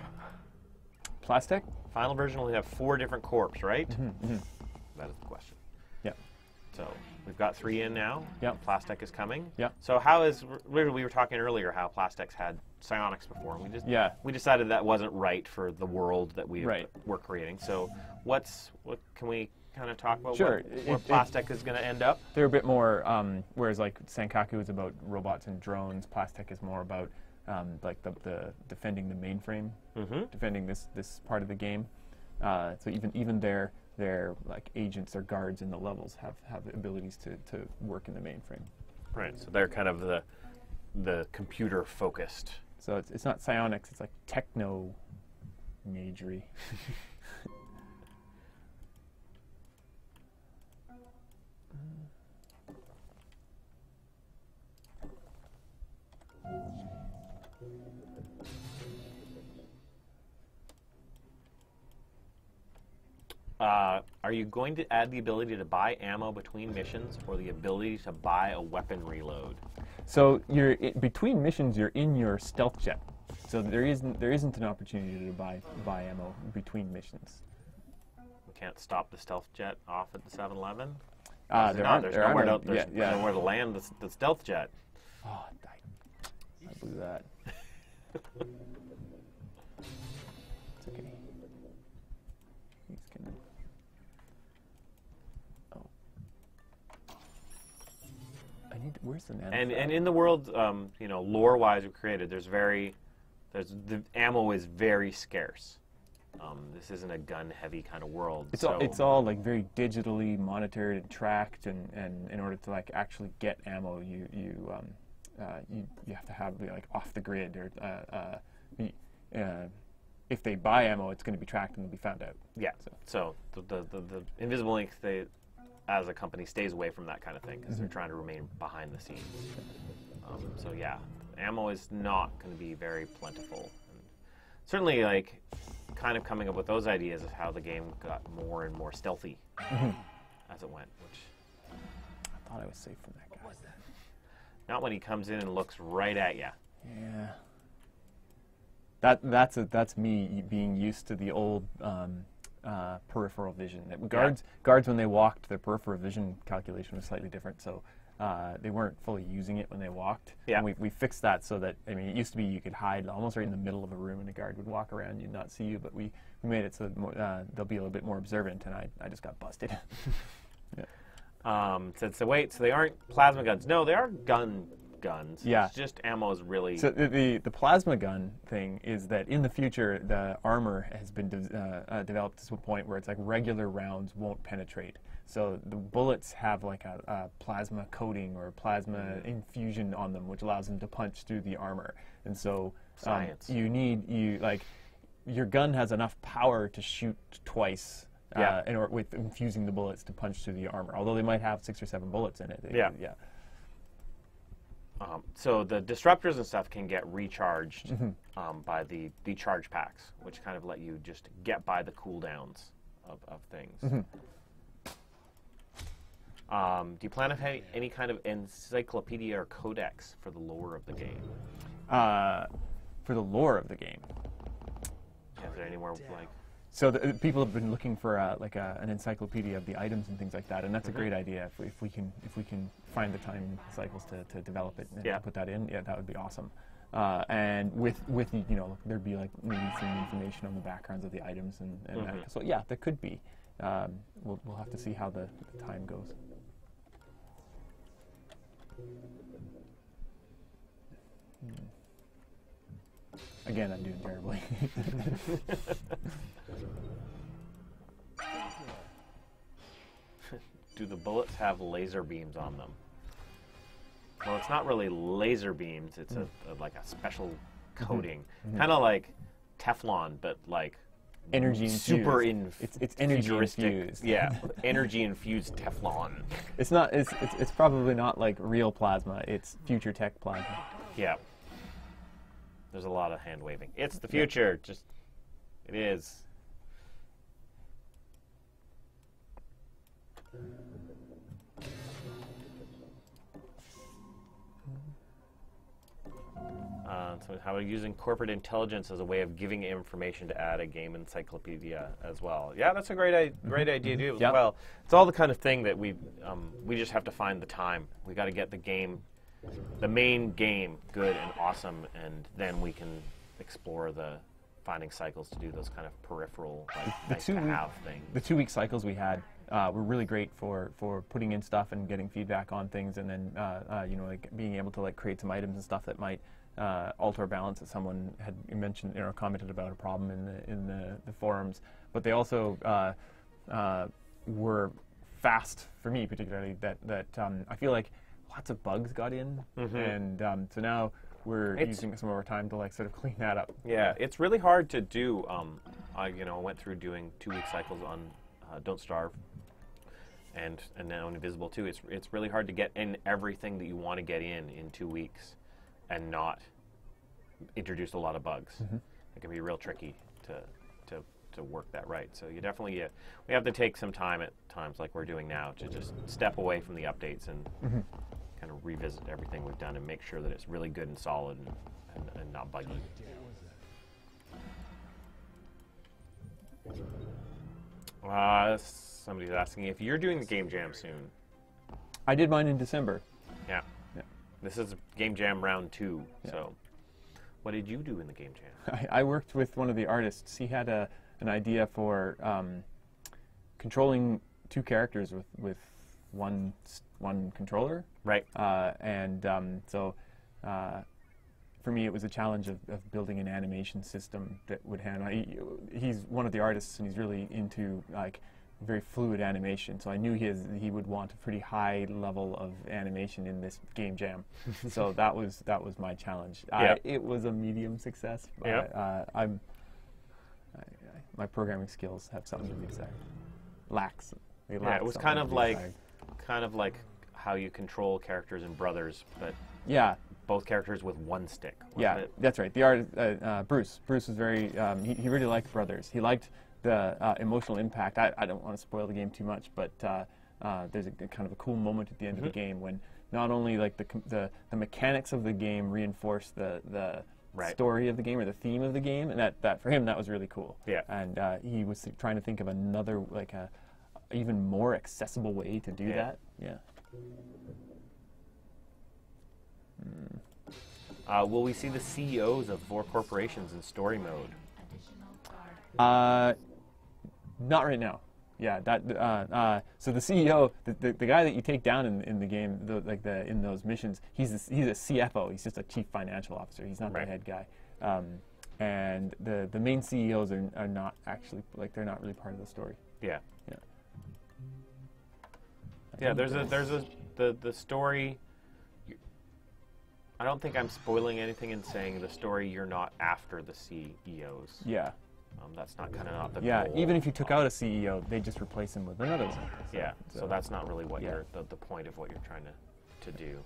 Plastic? Final version will have 4 different corps, right? That is the question. Yeah. So we've got 3 in now. Yeah. Plastic is coming. Yeah. So we were talking earlier how Plastics had psionics before, and we decided that wasn't right for the world that we're creating. So what can we kind of talk about? Sure. Where Plastic is going to end up? They're a bit more, whereas like Sankaku is about robots and drones, Plastic is more about like the defending the mainframe, defending this part of the game. So even their like agents or guards in the levels have the abilities to work in the mainframe. Right. So they're kind of the computer focused. So it's not psionics, it's like techno magery. Are you going to add the ability to buy ammo between missions, or the ability to buy a weapon reload? So between missions, you're in your stealth jet. So there isn't an opportunity to buy ammo between missions. We can't stop the stealth jet off at the 7-Eleven? There's nowhere to land the stealth jet. Oh, I blew that. It's okay. He's gonna. Oh. Where's the nano? And in the world, lore-wise, we created. The ammo is very scarce. This isn't a gun-heavy kind of world. It's all like very digitally monitored and tracked, and in order to like actually get ammo, you have to have like off the grid, or if they buy ammo, it's going to be tracked and they'll be found out. Yeah. So the Invisible Ink, as a company, stays away from that kind of thing because they're trying to remain behind the scenes. So yeah, ammo is not going to be very plentiful. And certainly, like, kind of coming up with those ideas is how the game got more and more stealthy as it went. Which I thought I was safe from that guy. What was that? Not when he comes in and looks right at you. Yeah. That's me being used to the old peripheral vision. Guards when they walked, their peripheral vision calculation was slightly different, so they weren't fully using it when they walked. Yeah. And we fixed that so that, I mean, it used to be you could hide almost right in the middle of a room and a guard would walk around and not see you, but we made it so that they'll be a little bit more observant, and I just got busted. Yeah. So wait, so they aren't plasma guns. No, they are guns. Yeah. It's just ammo is really... So the plasma gun thing is that in the future, the armor has been developed to a point where it's like regular rounds won't penetrate. So the bullets have like a plasma coating or plasma infusion on them, which allows them to punch through the armor. And so Science. your gun has enough power to shoot twice with infusing the bullets to punch through the armor. Although they might have 6 or 7 bullets in it. Yeah. So the disruptors and stuff can get recharged by the charge packs, which kind of let you just get by the cooldowns of things. Do you plan on having any kind of encyclopedia or codex for the lore of the game? For the lore of the game. Is there anywhere like... So people have been looking for an encyclopedia of the items and things like that, and that's a great idea. If we can find the time cycles to develop it and to put that in, that would be awesome. And with there'd be like maybe some information on the backgrounds of the items and that. So yeah, there could be. We'll have to see how the time goes. Again, I'm doing terribly. Do the bullets have laser beams on them? Well, it's not really laser beams. It's like a special coating, kind of like Teflon, but like energy infused. It's energy infused. Yeah, energy infused Teflon. It's not. It's probably not like real plasma. It's future tech plasma. Yeah. There's a lot of hand waving. It's the future. Just it is. So how are you using corporate intelligence as a way of giving information to add a game encyclopedia as well? Yeah, that's a great idea too. As well, it's all the kind of thing that we just have to find the time. We got to get the main game good and awesome, and then we can explore the finding cycles to do those kind of peripheral, like, nice to have things. The 2-week cycles we had were really great for putting in stuff and getting feedback on things, and then like being able to like create some items and stuff that might alter a balance that someone had mentioned or commented about a problem in the forums. But they also were fast for me, particularly that I feel like lots of bugs got in, and so now we're using some of our time to like sort of clean that up. Yeah, it's really hard to do. I went through doing 2-week cycles on Don't Starve, and now Invisible too. It's really hard to get in everything that you want to get in 2 weeks, and not introduce a lot of bugs. It can be real tricky to work that right. So you definitely we have to take some time at times, like we're doing now, to just step away from the updates and kind of revisit everything we've done and make sure that it's really good and solid and not buggy. Somebody's asking if you're doing the Game Jam soon. I did mine in December. Yeah. This is Game Jam round 2. So what did you do in the Game Jam? I worked with one of the artists. He had an idea for controlling 2 characters with one controller. Right. So for me, it was a challenge of building an animation system that would handle. He's one of the artists, and he's really into like very fluid animation. So I knew he would want a pretty high level of animation in this Game Jam. So that was my challenge. It was a medium success. But, my programming skills have something to be desired. Lacks. It was kind of like how you control characters in Brothers, but both characters with one stick. That's right. The artist Bruce was very. He really liked Brothers. He liked the emotional impact. I don't want to spoil the game too much, but there's a kind of a cool moment at the end of the game when not only like the mechanics of the game reinforce the story of the game or the theme of the game, and that for him that was really cool. Yeah. And he was trying to think of another like a even more accessible way to do that. Yeah. Will we see the CEOs of 4 corporations in story mode? Not right now. Yeah, that. So the CEO, the guy that you take down in the game, in those missions, he's a CFO. He's just a chief financial officer. He's not the head guy. And the main CEOs are not actually they're not really part of the story. Yeah. Yeah. Yeah. There's the story. I don't think I'm spoiling anything in saying the story. You're not after the CEOs. Yeah. That's not not the yeah. goal. Even if you took out a CEO, they just replace him with another one. Yeah. So that's not really what you're the point of what you're trying to do.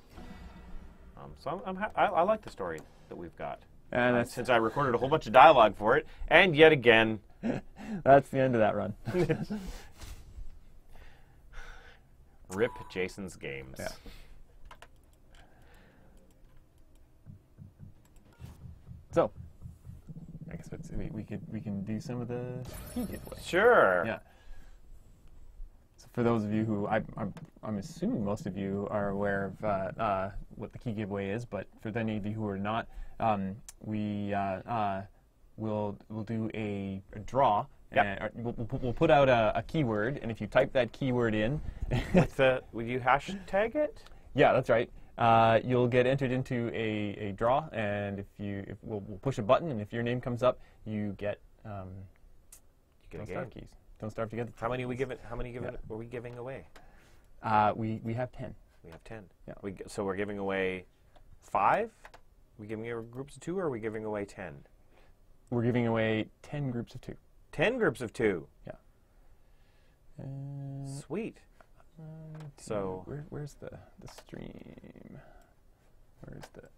So I like the story that we've got. And since I recorded a whole bunch of dialogue for it, and yet again, that's the end of that run. Rip Jason's games. Yeah. So, I guess we can do some of the key giveaway. Sure. Yeah. So for those of you who I'm assuming most of you are aware of what the key giveaway is, but for any of you who are not, we'll do a draw. Yep. And we'll put out a keyword, and if you type that keyword in, will you hashtag it? Yeah, that's right. You'll get entered into a draw, and we'll push a button, and if your name comes up, you get Don't Starve keys. Don't Starve to get the How many are we giving away? We have 10. We have 10. Yeah. So we're giving away 5? Are we giving away groups of 2, or are we giving away 10? We're giving away 10 groups of 2. 10 groups of 2. Yeah. Sweet. So where's the stream? Where's the?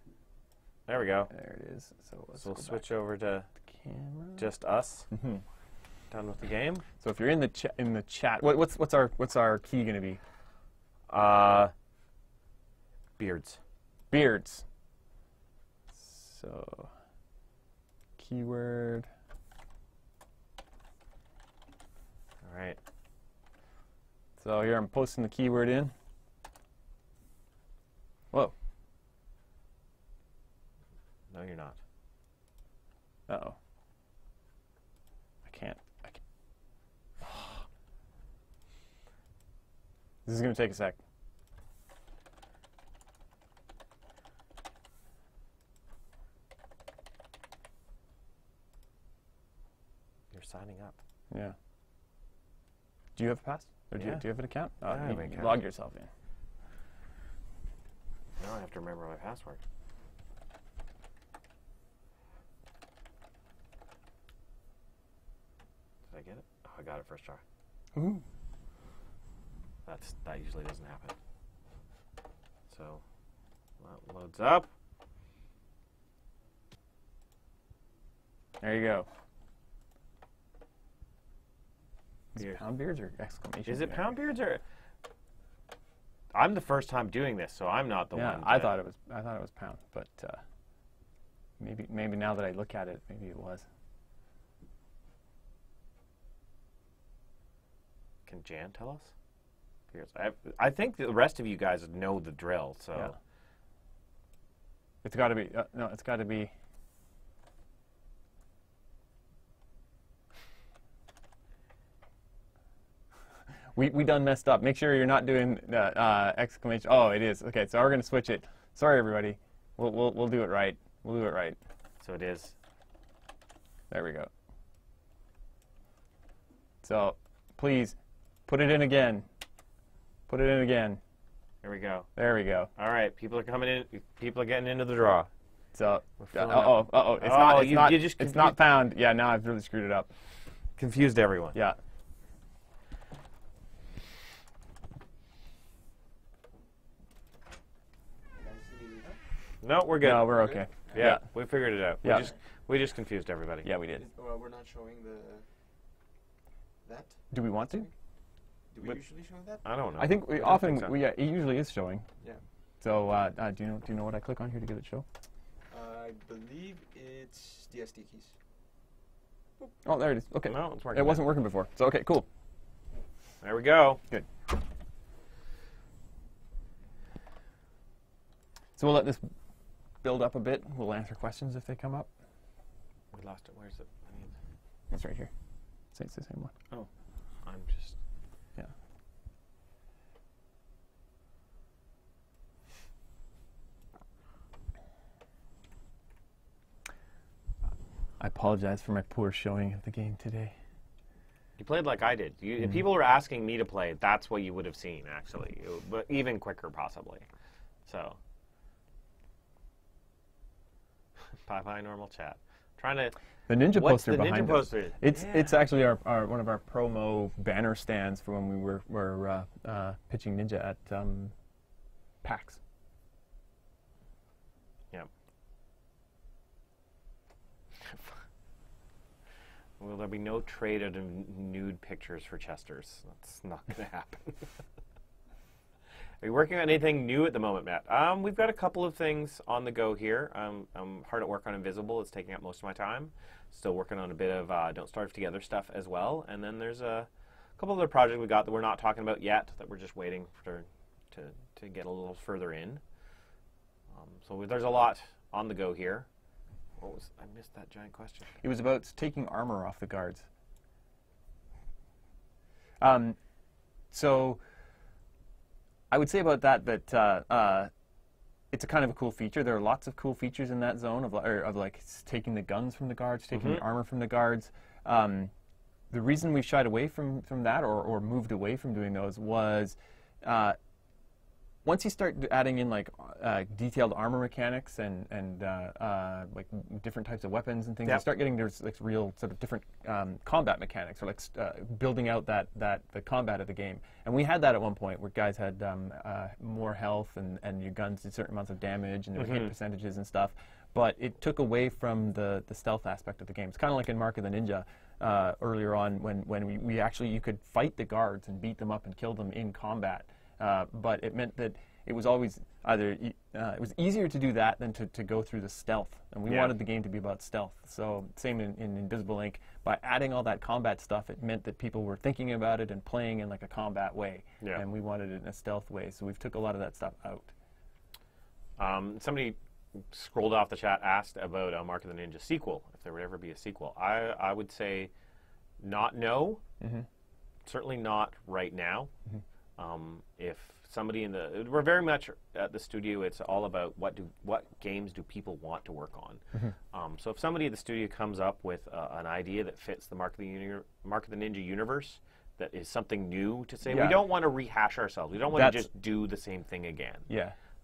There we go. There it is. So we'll switch over to camera. Just us. Done with the game. So if you're in the chat, what's our key going to be? Beards. Beards. So keyword. All right. So here I'm posting the keyword in. Whoa. No, you're not. Uh-oh. I can't. This is going to take a sec. You're signing up. Yeah. Do you have a pass? Or do you have an account? I have an you account. log yourself in. Now I have to remember my password. Did I get it? Oh, I got it first try. Ooh. That usually doesn't happen. So that loads up. There you go. Is Beard. it pound beards or exclamation? Is it beard? pound beards or? I'm the first time doing this, so I'm not the one. I thought it was pound, but maybe now that I look at it, maybe it was. Can Jan tell us? I think the rest of you guys know the drill, so. Yeah. It's got to be. No, it's got to be. We done messed up. Make sure you're not doing exclamation. Oh, it is. Okay, so we're gonna switch it. Sorry, everybody. We'll do it right. We'll do it right. So it is. There we go. So please put it in again. Put it in again. There we go. There we go. All right, people are coming in. People are getting into the draw. So filling up. It's not pound. Yeah, now I've really screwed it up. Confused everyone. Yeah. No, we're good. No, we're okay. Yeah, we figured it out. Yeah. We just confused everybody. Yeah, we did. Well, we're not showing that. Do we want to? Do we usually show that? I don't know. I think we don't often think so. it usually is showing. Yeah. So do you know what I click on here to get it show? I believe it's the SD keys. Oh, there it is. Okay. No, it's working. It wasn't working before. So, okay, cool. There we go. Good. So we'll let this build up a bit. We'll answer questions if they come up. We lost it. Where's it? It's right here. It's the same one. Oh, I'm just. Yeah. I apologize for my poor showing of the game today. You played like I did. If people were asking me to play, that's what you would have seen, actually. But even quicker, possibly. So. Bye-bye, normal chat. Trying to... The ninja What's poster the behind ninja us. poster? It's actually our one of our promo banner stands for when we were pitching Ninja at PAX. Yep. Will there be no trade of nude pictures for Chesters? That's not going to happen. Are you working on anything new at the moment, Matt? We've got a couple of things on the go here. I'm hard at work on Invisible. It's taking up most of my time. Still working on a bit of Don't Starve Together stuff as well. And then there's a couple other projects we got that we're not talking about yet, that we're just waiting for to get a little further in. So there's a lot on the go here. I missed that giant question. It was about taking armor off the guards. So I would say about that it's a kind of a cool feature. There are lots of cool features in that zone of like taking the guns from the guards, taking the armor from the guards. The reason we shied away from that or moved away from doing those was once you start adding in like detailed armor mechanics and like different types of weapons and things, you start getting there's like real sort of different combat mechanics, or like building out the combat of the game. And we had that at one point where guys had more health and your guns did certain amounts of damage and there were hit percentages and stuff. But it took away from the stealth aspect of the game. It's kind of like in Mark of the Ninja earlier on when we actually you could fight the guards and beat them up and kill them in combat. But it meant that it was always either it was easier to do that than to go through the stealth, and we wanted the game to be about stealth. So same in Invisible Ink. By adding all that combat stuff, it meant that people were thinking about it and playing in like a combat way, and we wanted it in a stealth way. So we've took a lot of that stuff out. Somebody scrolled off the chat, asked about a Mark of the Ninja sequel, if there would ever be a sequel. I would say no. Certainly not right now. If somebody we're very much at the studio, it's all about what games do people want to work on. So if somebody at the studio comes up with an idea that fits the Mark of the Ninja universe, that is something new to say, we don't want to rehash ourselves. We don't want to just do the same thing again.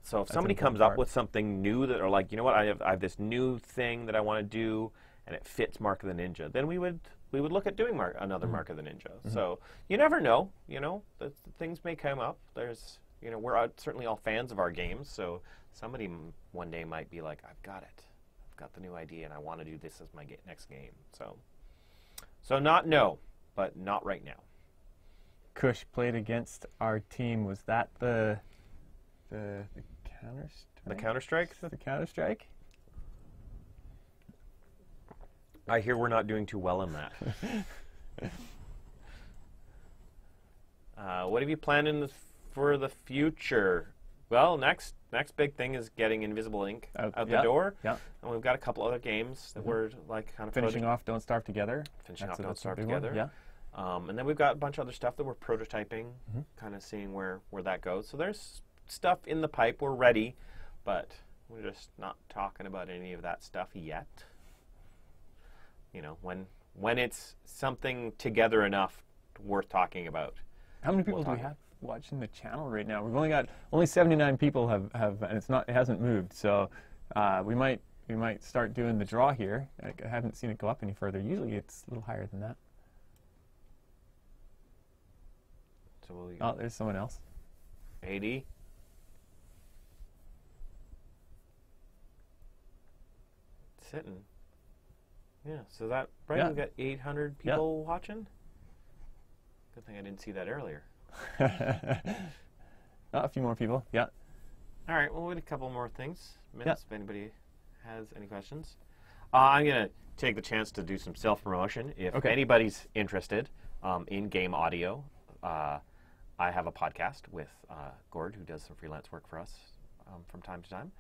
So if somebody comes up with something new that are like, you know what, I have this new thing that I want to do, and it fits Mark of the Ninja, then we would look at doing another Mark of the Ninja. So you never know. You know, things may come up. There's, you know, we're certainly all fans of our games. So somebody one day might be like, I've got it. I've got the new idea, and I want to do this as my next game. So not no, but not right now. Kush played against our team. Was that the Counter-Strike? The Counter-Strike? The Counter-Strike? I hear we're not doing too well in that. What have you planned for the future? Well, next big thing is getting Invisible Ink out the door. And we've got a couple other games that we're like kind of finishing off Don't Starve Together. Don't Starve Together. And then we've got a bunch of other stuff that we're prototyping, kind of seeing where that goes. So there's stuff in the pipe. We're ready, but we're just not talking about any of that stuff yet. You know, when it's something together enough worth talking about. How many people do we have watching the channel right now? We've only 79 people have and it hasn't moved. So we might start doing the draw here. I haven't seen it go up any further. Usually it's a little higher than that. So oh, there's someone else. 80. Sitting. Yeah, so that, right, we've got 800 people watching? Good thing I didn't see that earlier. A few more people, All right, well, we had a couple more things. If anybody has any questions. I'm going to take the chance to do some self-promotion. If anybody's interested in game audio, I have a podcast with Gord, who does some freelance work for us from time to time,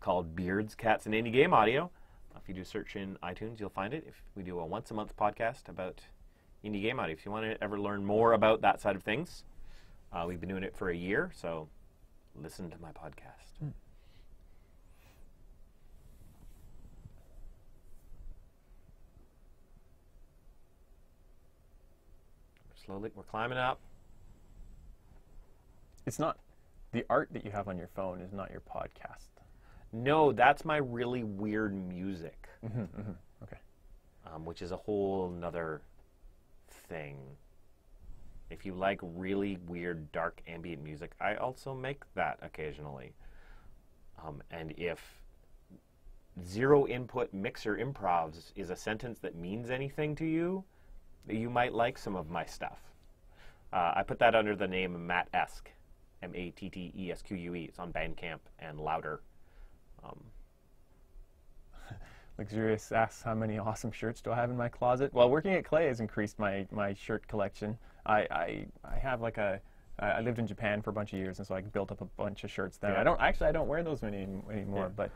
called Beards, Cats, and Indie Game Audio. If you do search in iTunes, you'll find it. If we do a once-a-month podcast about indie game audio. If you want to ever learn more about that side of things, we've been doing it for a year, so listen to my podcast. Slowly, we're climbing up. It's not, the art that you have on your phone is not your podcast. No, that's my really weird music. Okay. Which is a whole nother thing. If you like really weird, dark ambient music, I also make that occasionally. And if zero input mixer improvs is a sentence that means anything to you, you might like some of my stuff. I put that under the name Mattesque, Mattesque. It's on Bandcamp and Louder. Luxurious asks, how many awesome shirts do I have in my closet? Well, working at Klei has increased my shirt collection. I have like I lived in Japan for a bunch of years, and so I built up a bunch of shirts there. Yeah. I don't wear those anymore, but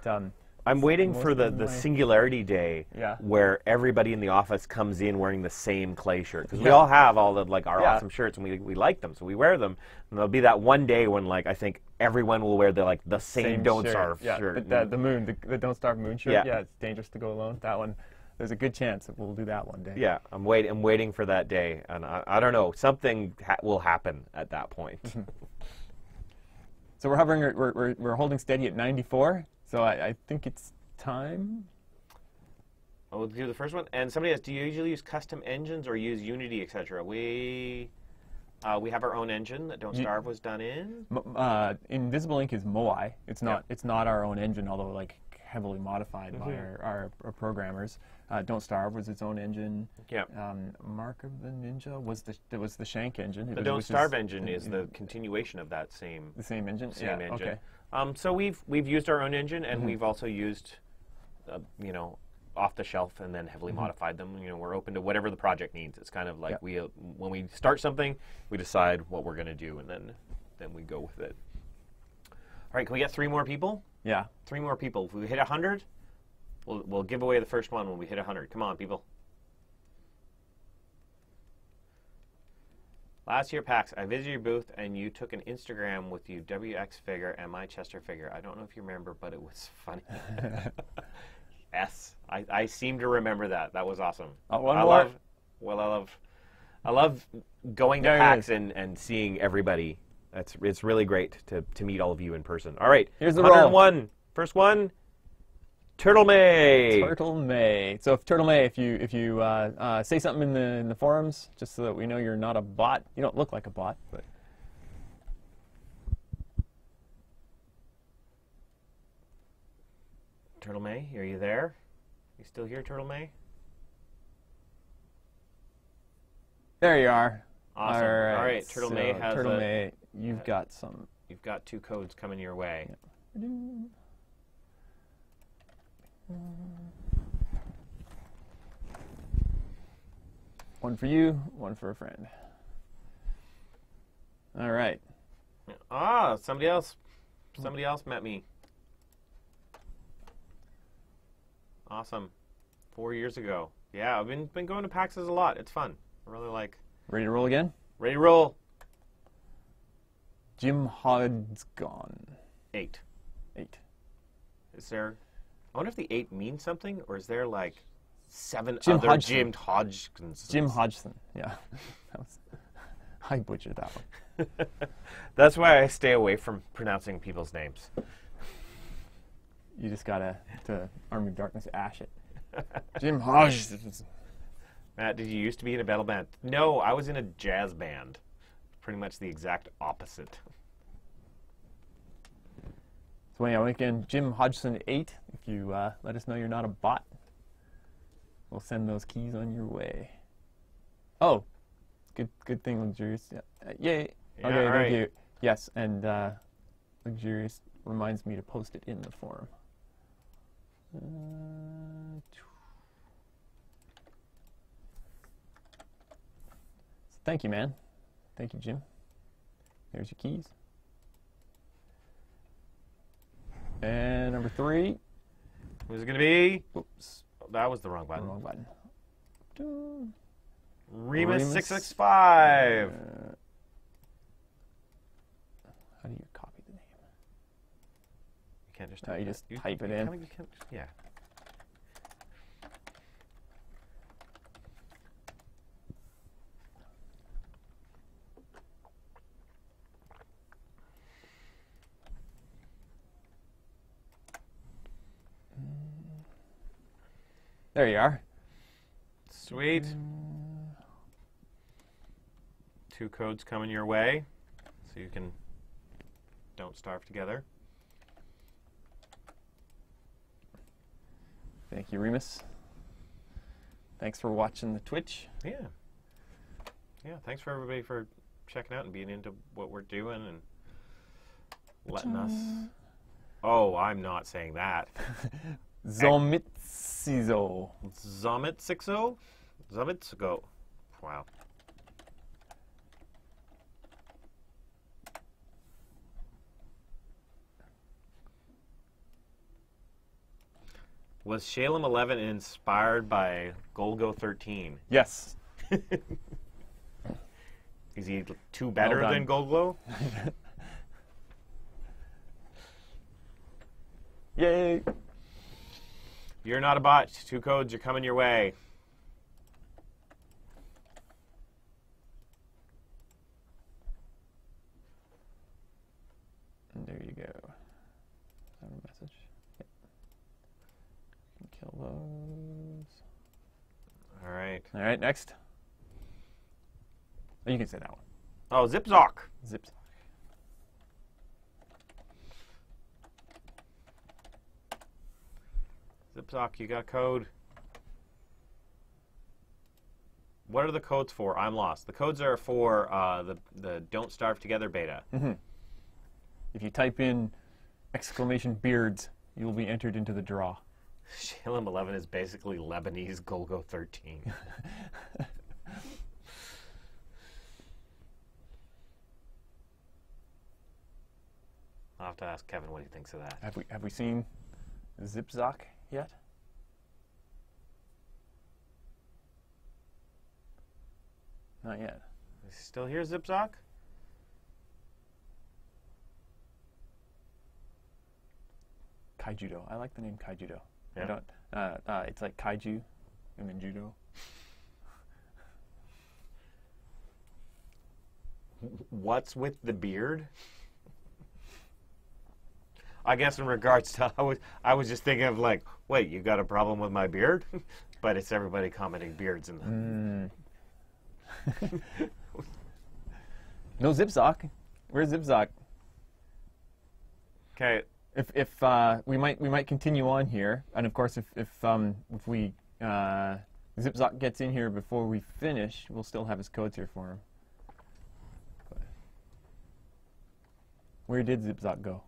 I'm waiting for the singularity day where everybody in the office comes in wearing the same Klei shirt. Because we all have all the our awesome shirts, and we like them, so we wear them. And there'll be that one day when I think everyone will wear the same Don't Starve shirt. The Don't Starve moon shirt. Yeah. Yeah, it's dangerous to go alone. That one, there's a good chance that we'll do that one day. Yeah, I'm waiting for that day, and I don't know, something will happen at that point. So we're hovering, we're holding steady at 94. So I think it's time. We'll do the first one. And somebody asks, do you usually use custom engines or use Unity, etc.? We have our own engine that Don't Starve was done in. Invisible Ink is Moai. It's not our own engine, although heavily modified by our programmers. Don't Starve was its own engine. Yeah. Mark of the Ninja was the Shank engine. The Don't Starve engine is the continuation of that same. The same engine. Same engine. Okay. So we've used our own engine, and we've also used, off the shelf, and then heavily modified them. We're open to whatever the project needs. It's kind of like when we start something, we decide what we're going to do, and then we go with it. All right, can we get 3 more people? Yeah. 3 more people. If we hit 100, we'll give away the first one when we hit 100. Come on, people. Last year, PAX, I visited your booth, and you took an Instagram with you WX figure and my Chester figure. I don't know if you remember, but it was funny. Yes, I seem to remember that. That was awesome. I love going to PAX and seeing everybody. It's really great to meet all of you in person. All right, here's the 101. roll. First one. Turtle May. Turtle May. So Turtle May, if you say something in the forums, just so that we know you're not a bot. You don't look like a bot, but. Turtle May, are you there? You still here, Turtle May? There you are. Awesome. All right. Turtle May has Turtle May, you've got some. You've got 2 codes coming your way. Yeah. One for you, one for a friend. All right. Ah, somebody else met me. Awesome. 4 years ago. Yeah, I've been going to PAXs a lot. It's fun. I really like. Ready to roll again? Ready to roll. Jim Hod's gone. 8. 8. Is there? I wonder if the 8 means something, or is there 7 Jim other Hodgson. Jim Hodgkins? Jim Hodgson. Yeah. I butchered that one. That's why I stay away from pronouncing people's names. You just gotta Army of Darkness ash it. Jim Hodgson. Matt, did you used to be in a metal band? No, I was in a jazz band. Pretty much the exact opposite. So anyhow, again, Jim Hodgson 8. If you let us know you're not a bot, we'll send those keys on your way. Oh, good thing, Luxurious. Yeah. Yay. Yeah, okay, right. thank you. Yes, and Luxurious reminds me to post it in the forum. Thank you, man. Thank you, Jim. There's your keys. And number 3. Who's it going to be? Oops. That was the wrong button. Wrong button. Remus 665. How do you copy the name? You can't just No, you just type it in. Yeah. There you are. Sweet. 2 codes coming your way, so you can don't starve together. Thank you, Remus. Thanks for watching the Twitch. Yeah. Yeah, thanks for everybody for checking out and being into what we're doing and letting us... Oh, I'm not saying that. Zomitsizo. Zomitsizo? Zomitsigo. Wow. Was Shalem 11 inspired by Golgo 13? Yes. Is he too better than Golgo? Yay. You're not a bot. 2 codes are coming your way. And there you go. Is that a message? Yep. You can kill those. All right. All right, next. Oh, you can say that one. Oh, Zipzock. Zips. Zipzock, you got a code. What are the codes for? I'm lost. The codes are for the Don't Starve Together beta. Mm-hmm. If you type in !beards, you will be entered into the draw. Shalem 11 is basically Lebanese Golgo 13. I'll have to ask Kevin what he thinks of that. Have we seen Zipzock yet? Not yet. Is he still here, Zipzock? Kaijudo. I like the name Kaijudo. Yeah. I don't. It's like kaiju, and then judo. What's with the beard? I guess in regards to, I was just thinking of like, wait, you got a problem with my beard? But it's everybody commenting beards in the... No Zipzock. Where's Zipzock? Okay. If we might continue on here, and of course if we Zipzock gets in here before we finish, we'll still have his codes here for him. But where did Zipzock go?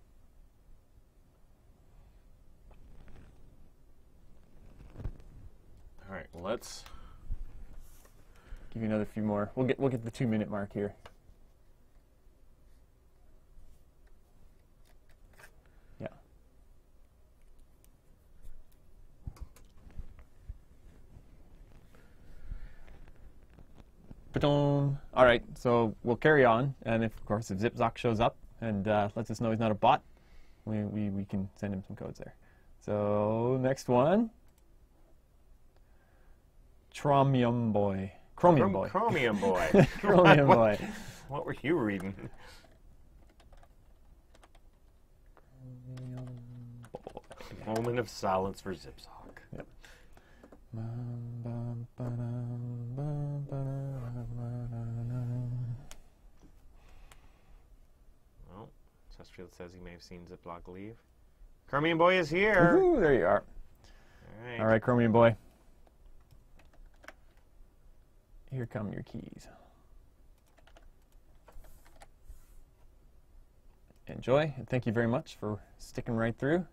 All right, well, let's give you another few more. We'll get the 2-minute mark here. Yeah. Ba-dum. All right, so we'll carry on, and of course if Zipzock shows up and lets us know he's not a bot, we can send him some codes there. So next one. Chromium Boy. Chromium Boy. Chromium Boy. Chromium Boy. What were you reading? Chromium Boy. Moment of silence for Zipzock. Yep. Well, Chesterfield says he may have seen Ziploc leave. Chromium Boy is here. Woohoo, there you are. All right, Chromium Boy. Here come your keys. Enjoy, and thank you very much for sticking right through.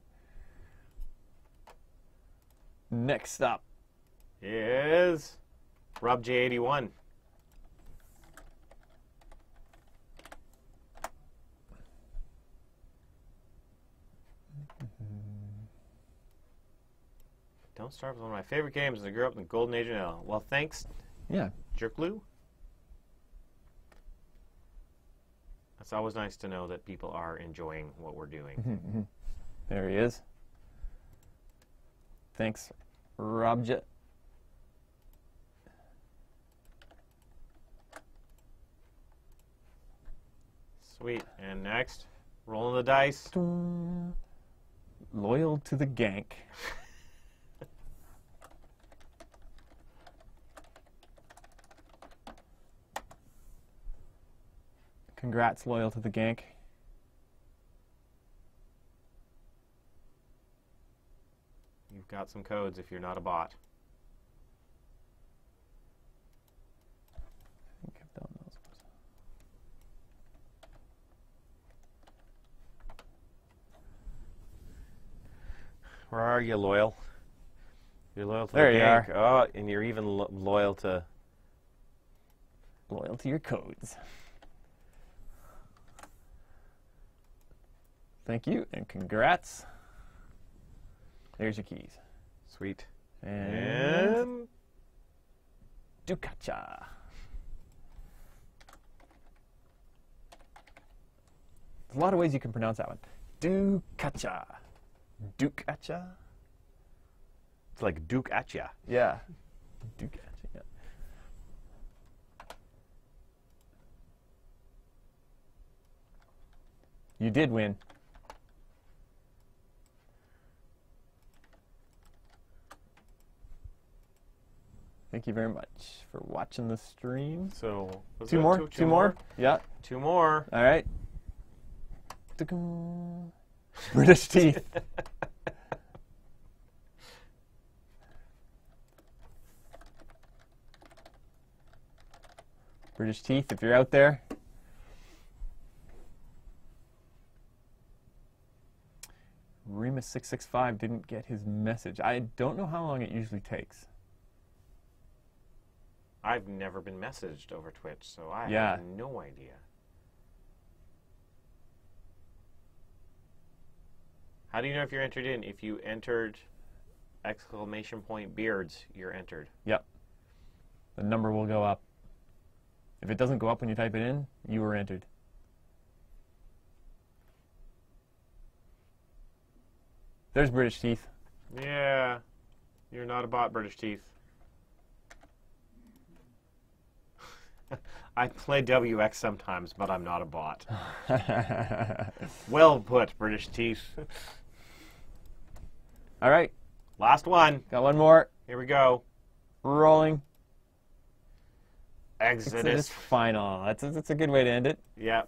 Next up. is Rob J81. Don't Starve was one of my favorite games as I grew up in the golden age of now. Well, thanks, Yeah. Jerkloo. It's always nice to know that people are enjoying what we're doing. There he is. Thanks, Robjet. Sweet. And next, rolling the dice. Loyal to the gank. Congrats, Loyal to the gank. You've got some codes if you're not a bot. I think I've done those. Where are you, Loyal? You're loyal to There the you gank. Oh, and you're even loyal to... Loyal to your codes. Thank you, and congrats. There's your keys. Sweet. And Dukacha. There's a lot of ways you can pronounce that one. Dukacha. Dukacha? It's like Duke at ya. Yeah. Dukacha, yeah. You did win. Thank you very much for watching the stream. So, was Two that more? Two more? Yeah. Two more. All right. Ta-dum. British teeth. British teeth, if you're out there. Remus665 didn't get his message. I don't know how long it usually takes. I've never been messaged over Twitch, so I Yeah. have no idea. How do you know if you're entered in? If you entered !beards, you're entered. Yep. The number will go up. If it doesn't go up when you type it in, you were entered. There's British teeth. Yeah. You're not a bot, British teeth. I play WX sometimes, but I'm not a bot. Well put, British teeth. All right. Last one. Got one more. Here we go. Rolling. Exodus. Final. That's a good way to end it. Yeah.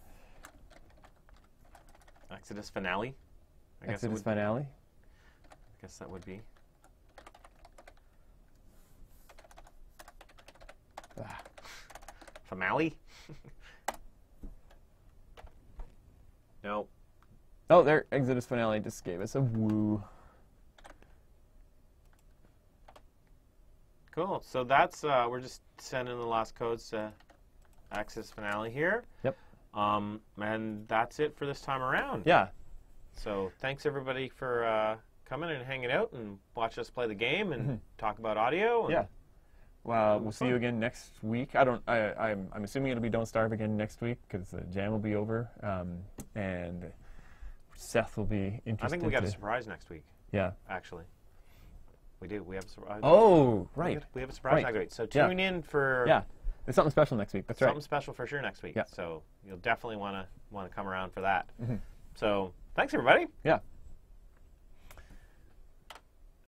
Exodus finale. Exodus finale. I guess that would be. Finale? No. Oh, there. Exodus finale just gave us a woo. Cool. So that's we're just sending the last codes to Exodus finale here. Yep. And that's it for this time around. Yeah. So thanks everybody for coming and hanging out and watch us play the game and talk about audio. And Yeah. Well, we'll see you again next week. I'm assuming it'll be Don't Starve again next week because the jam will be over, and Seth will be interested. I think we got a surprise next week. Yeah. Actually, we do. We have a surprise. Oh, right. We have a surprise Right. next week. So Yeah. tune in for Yeah. There's something special next week. That's right. something special for sure next week. Yeah. So you'll definitely want to come around for that. Mhm. So thanks everybody. Yeah.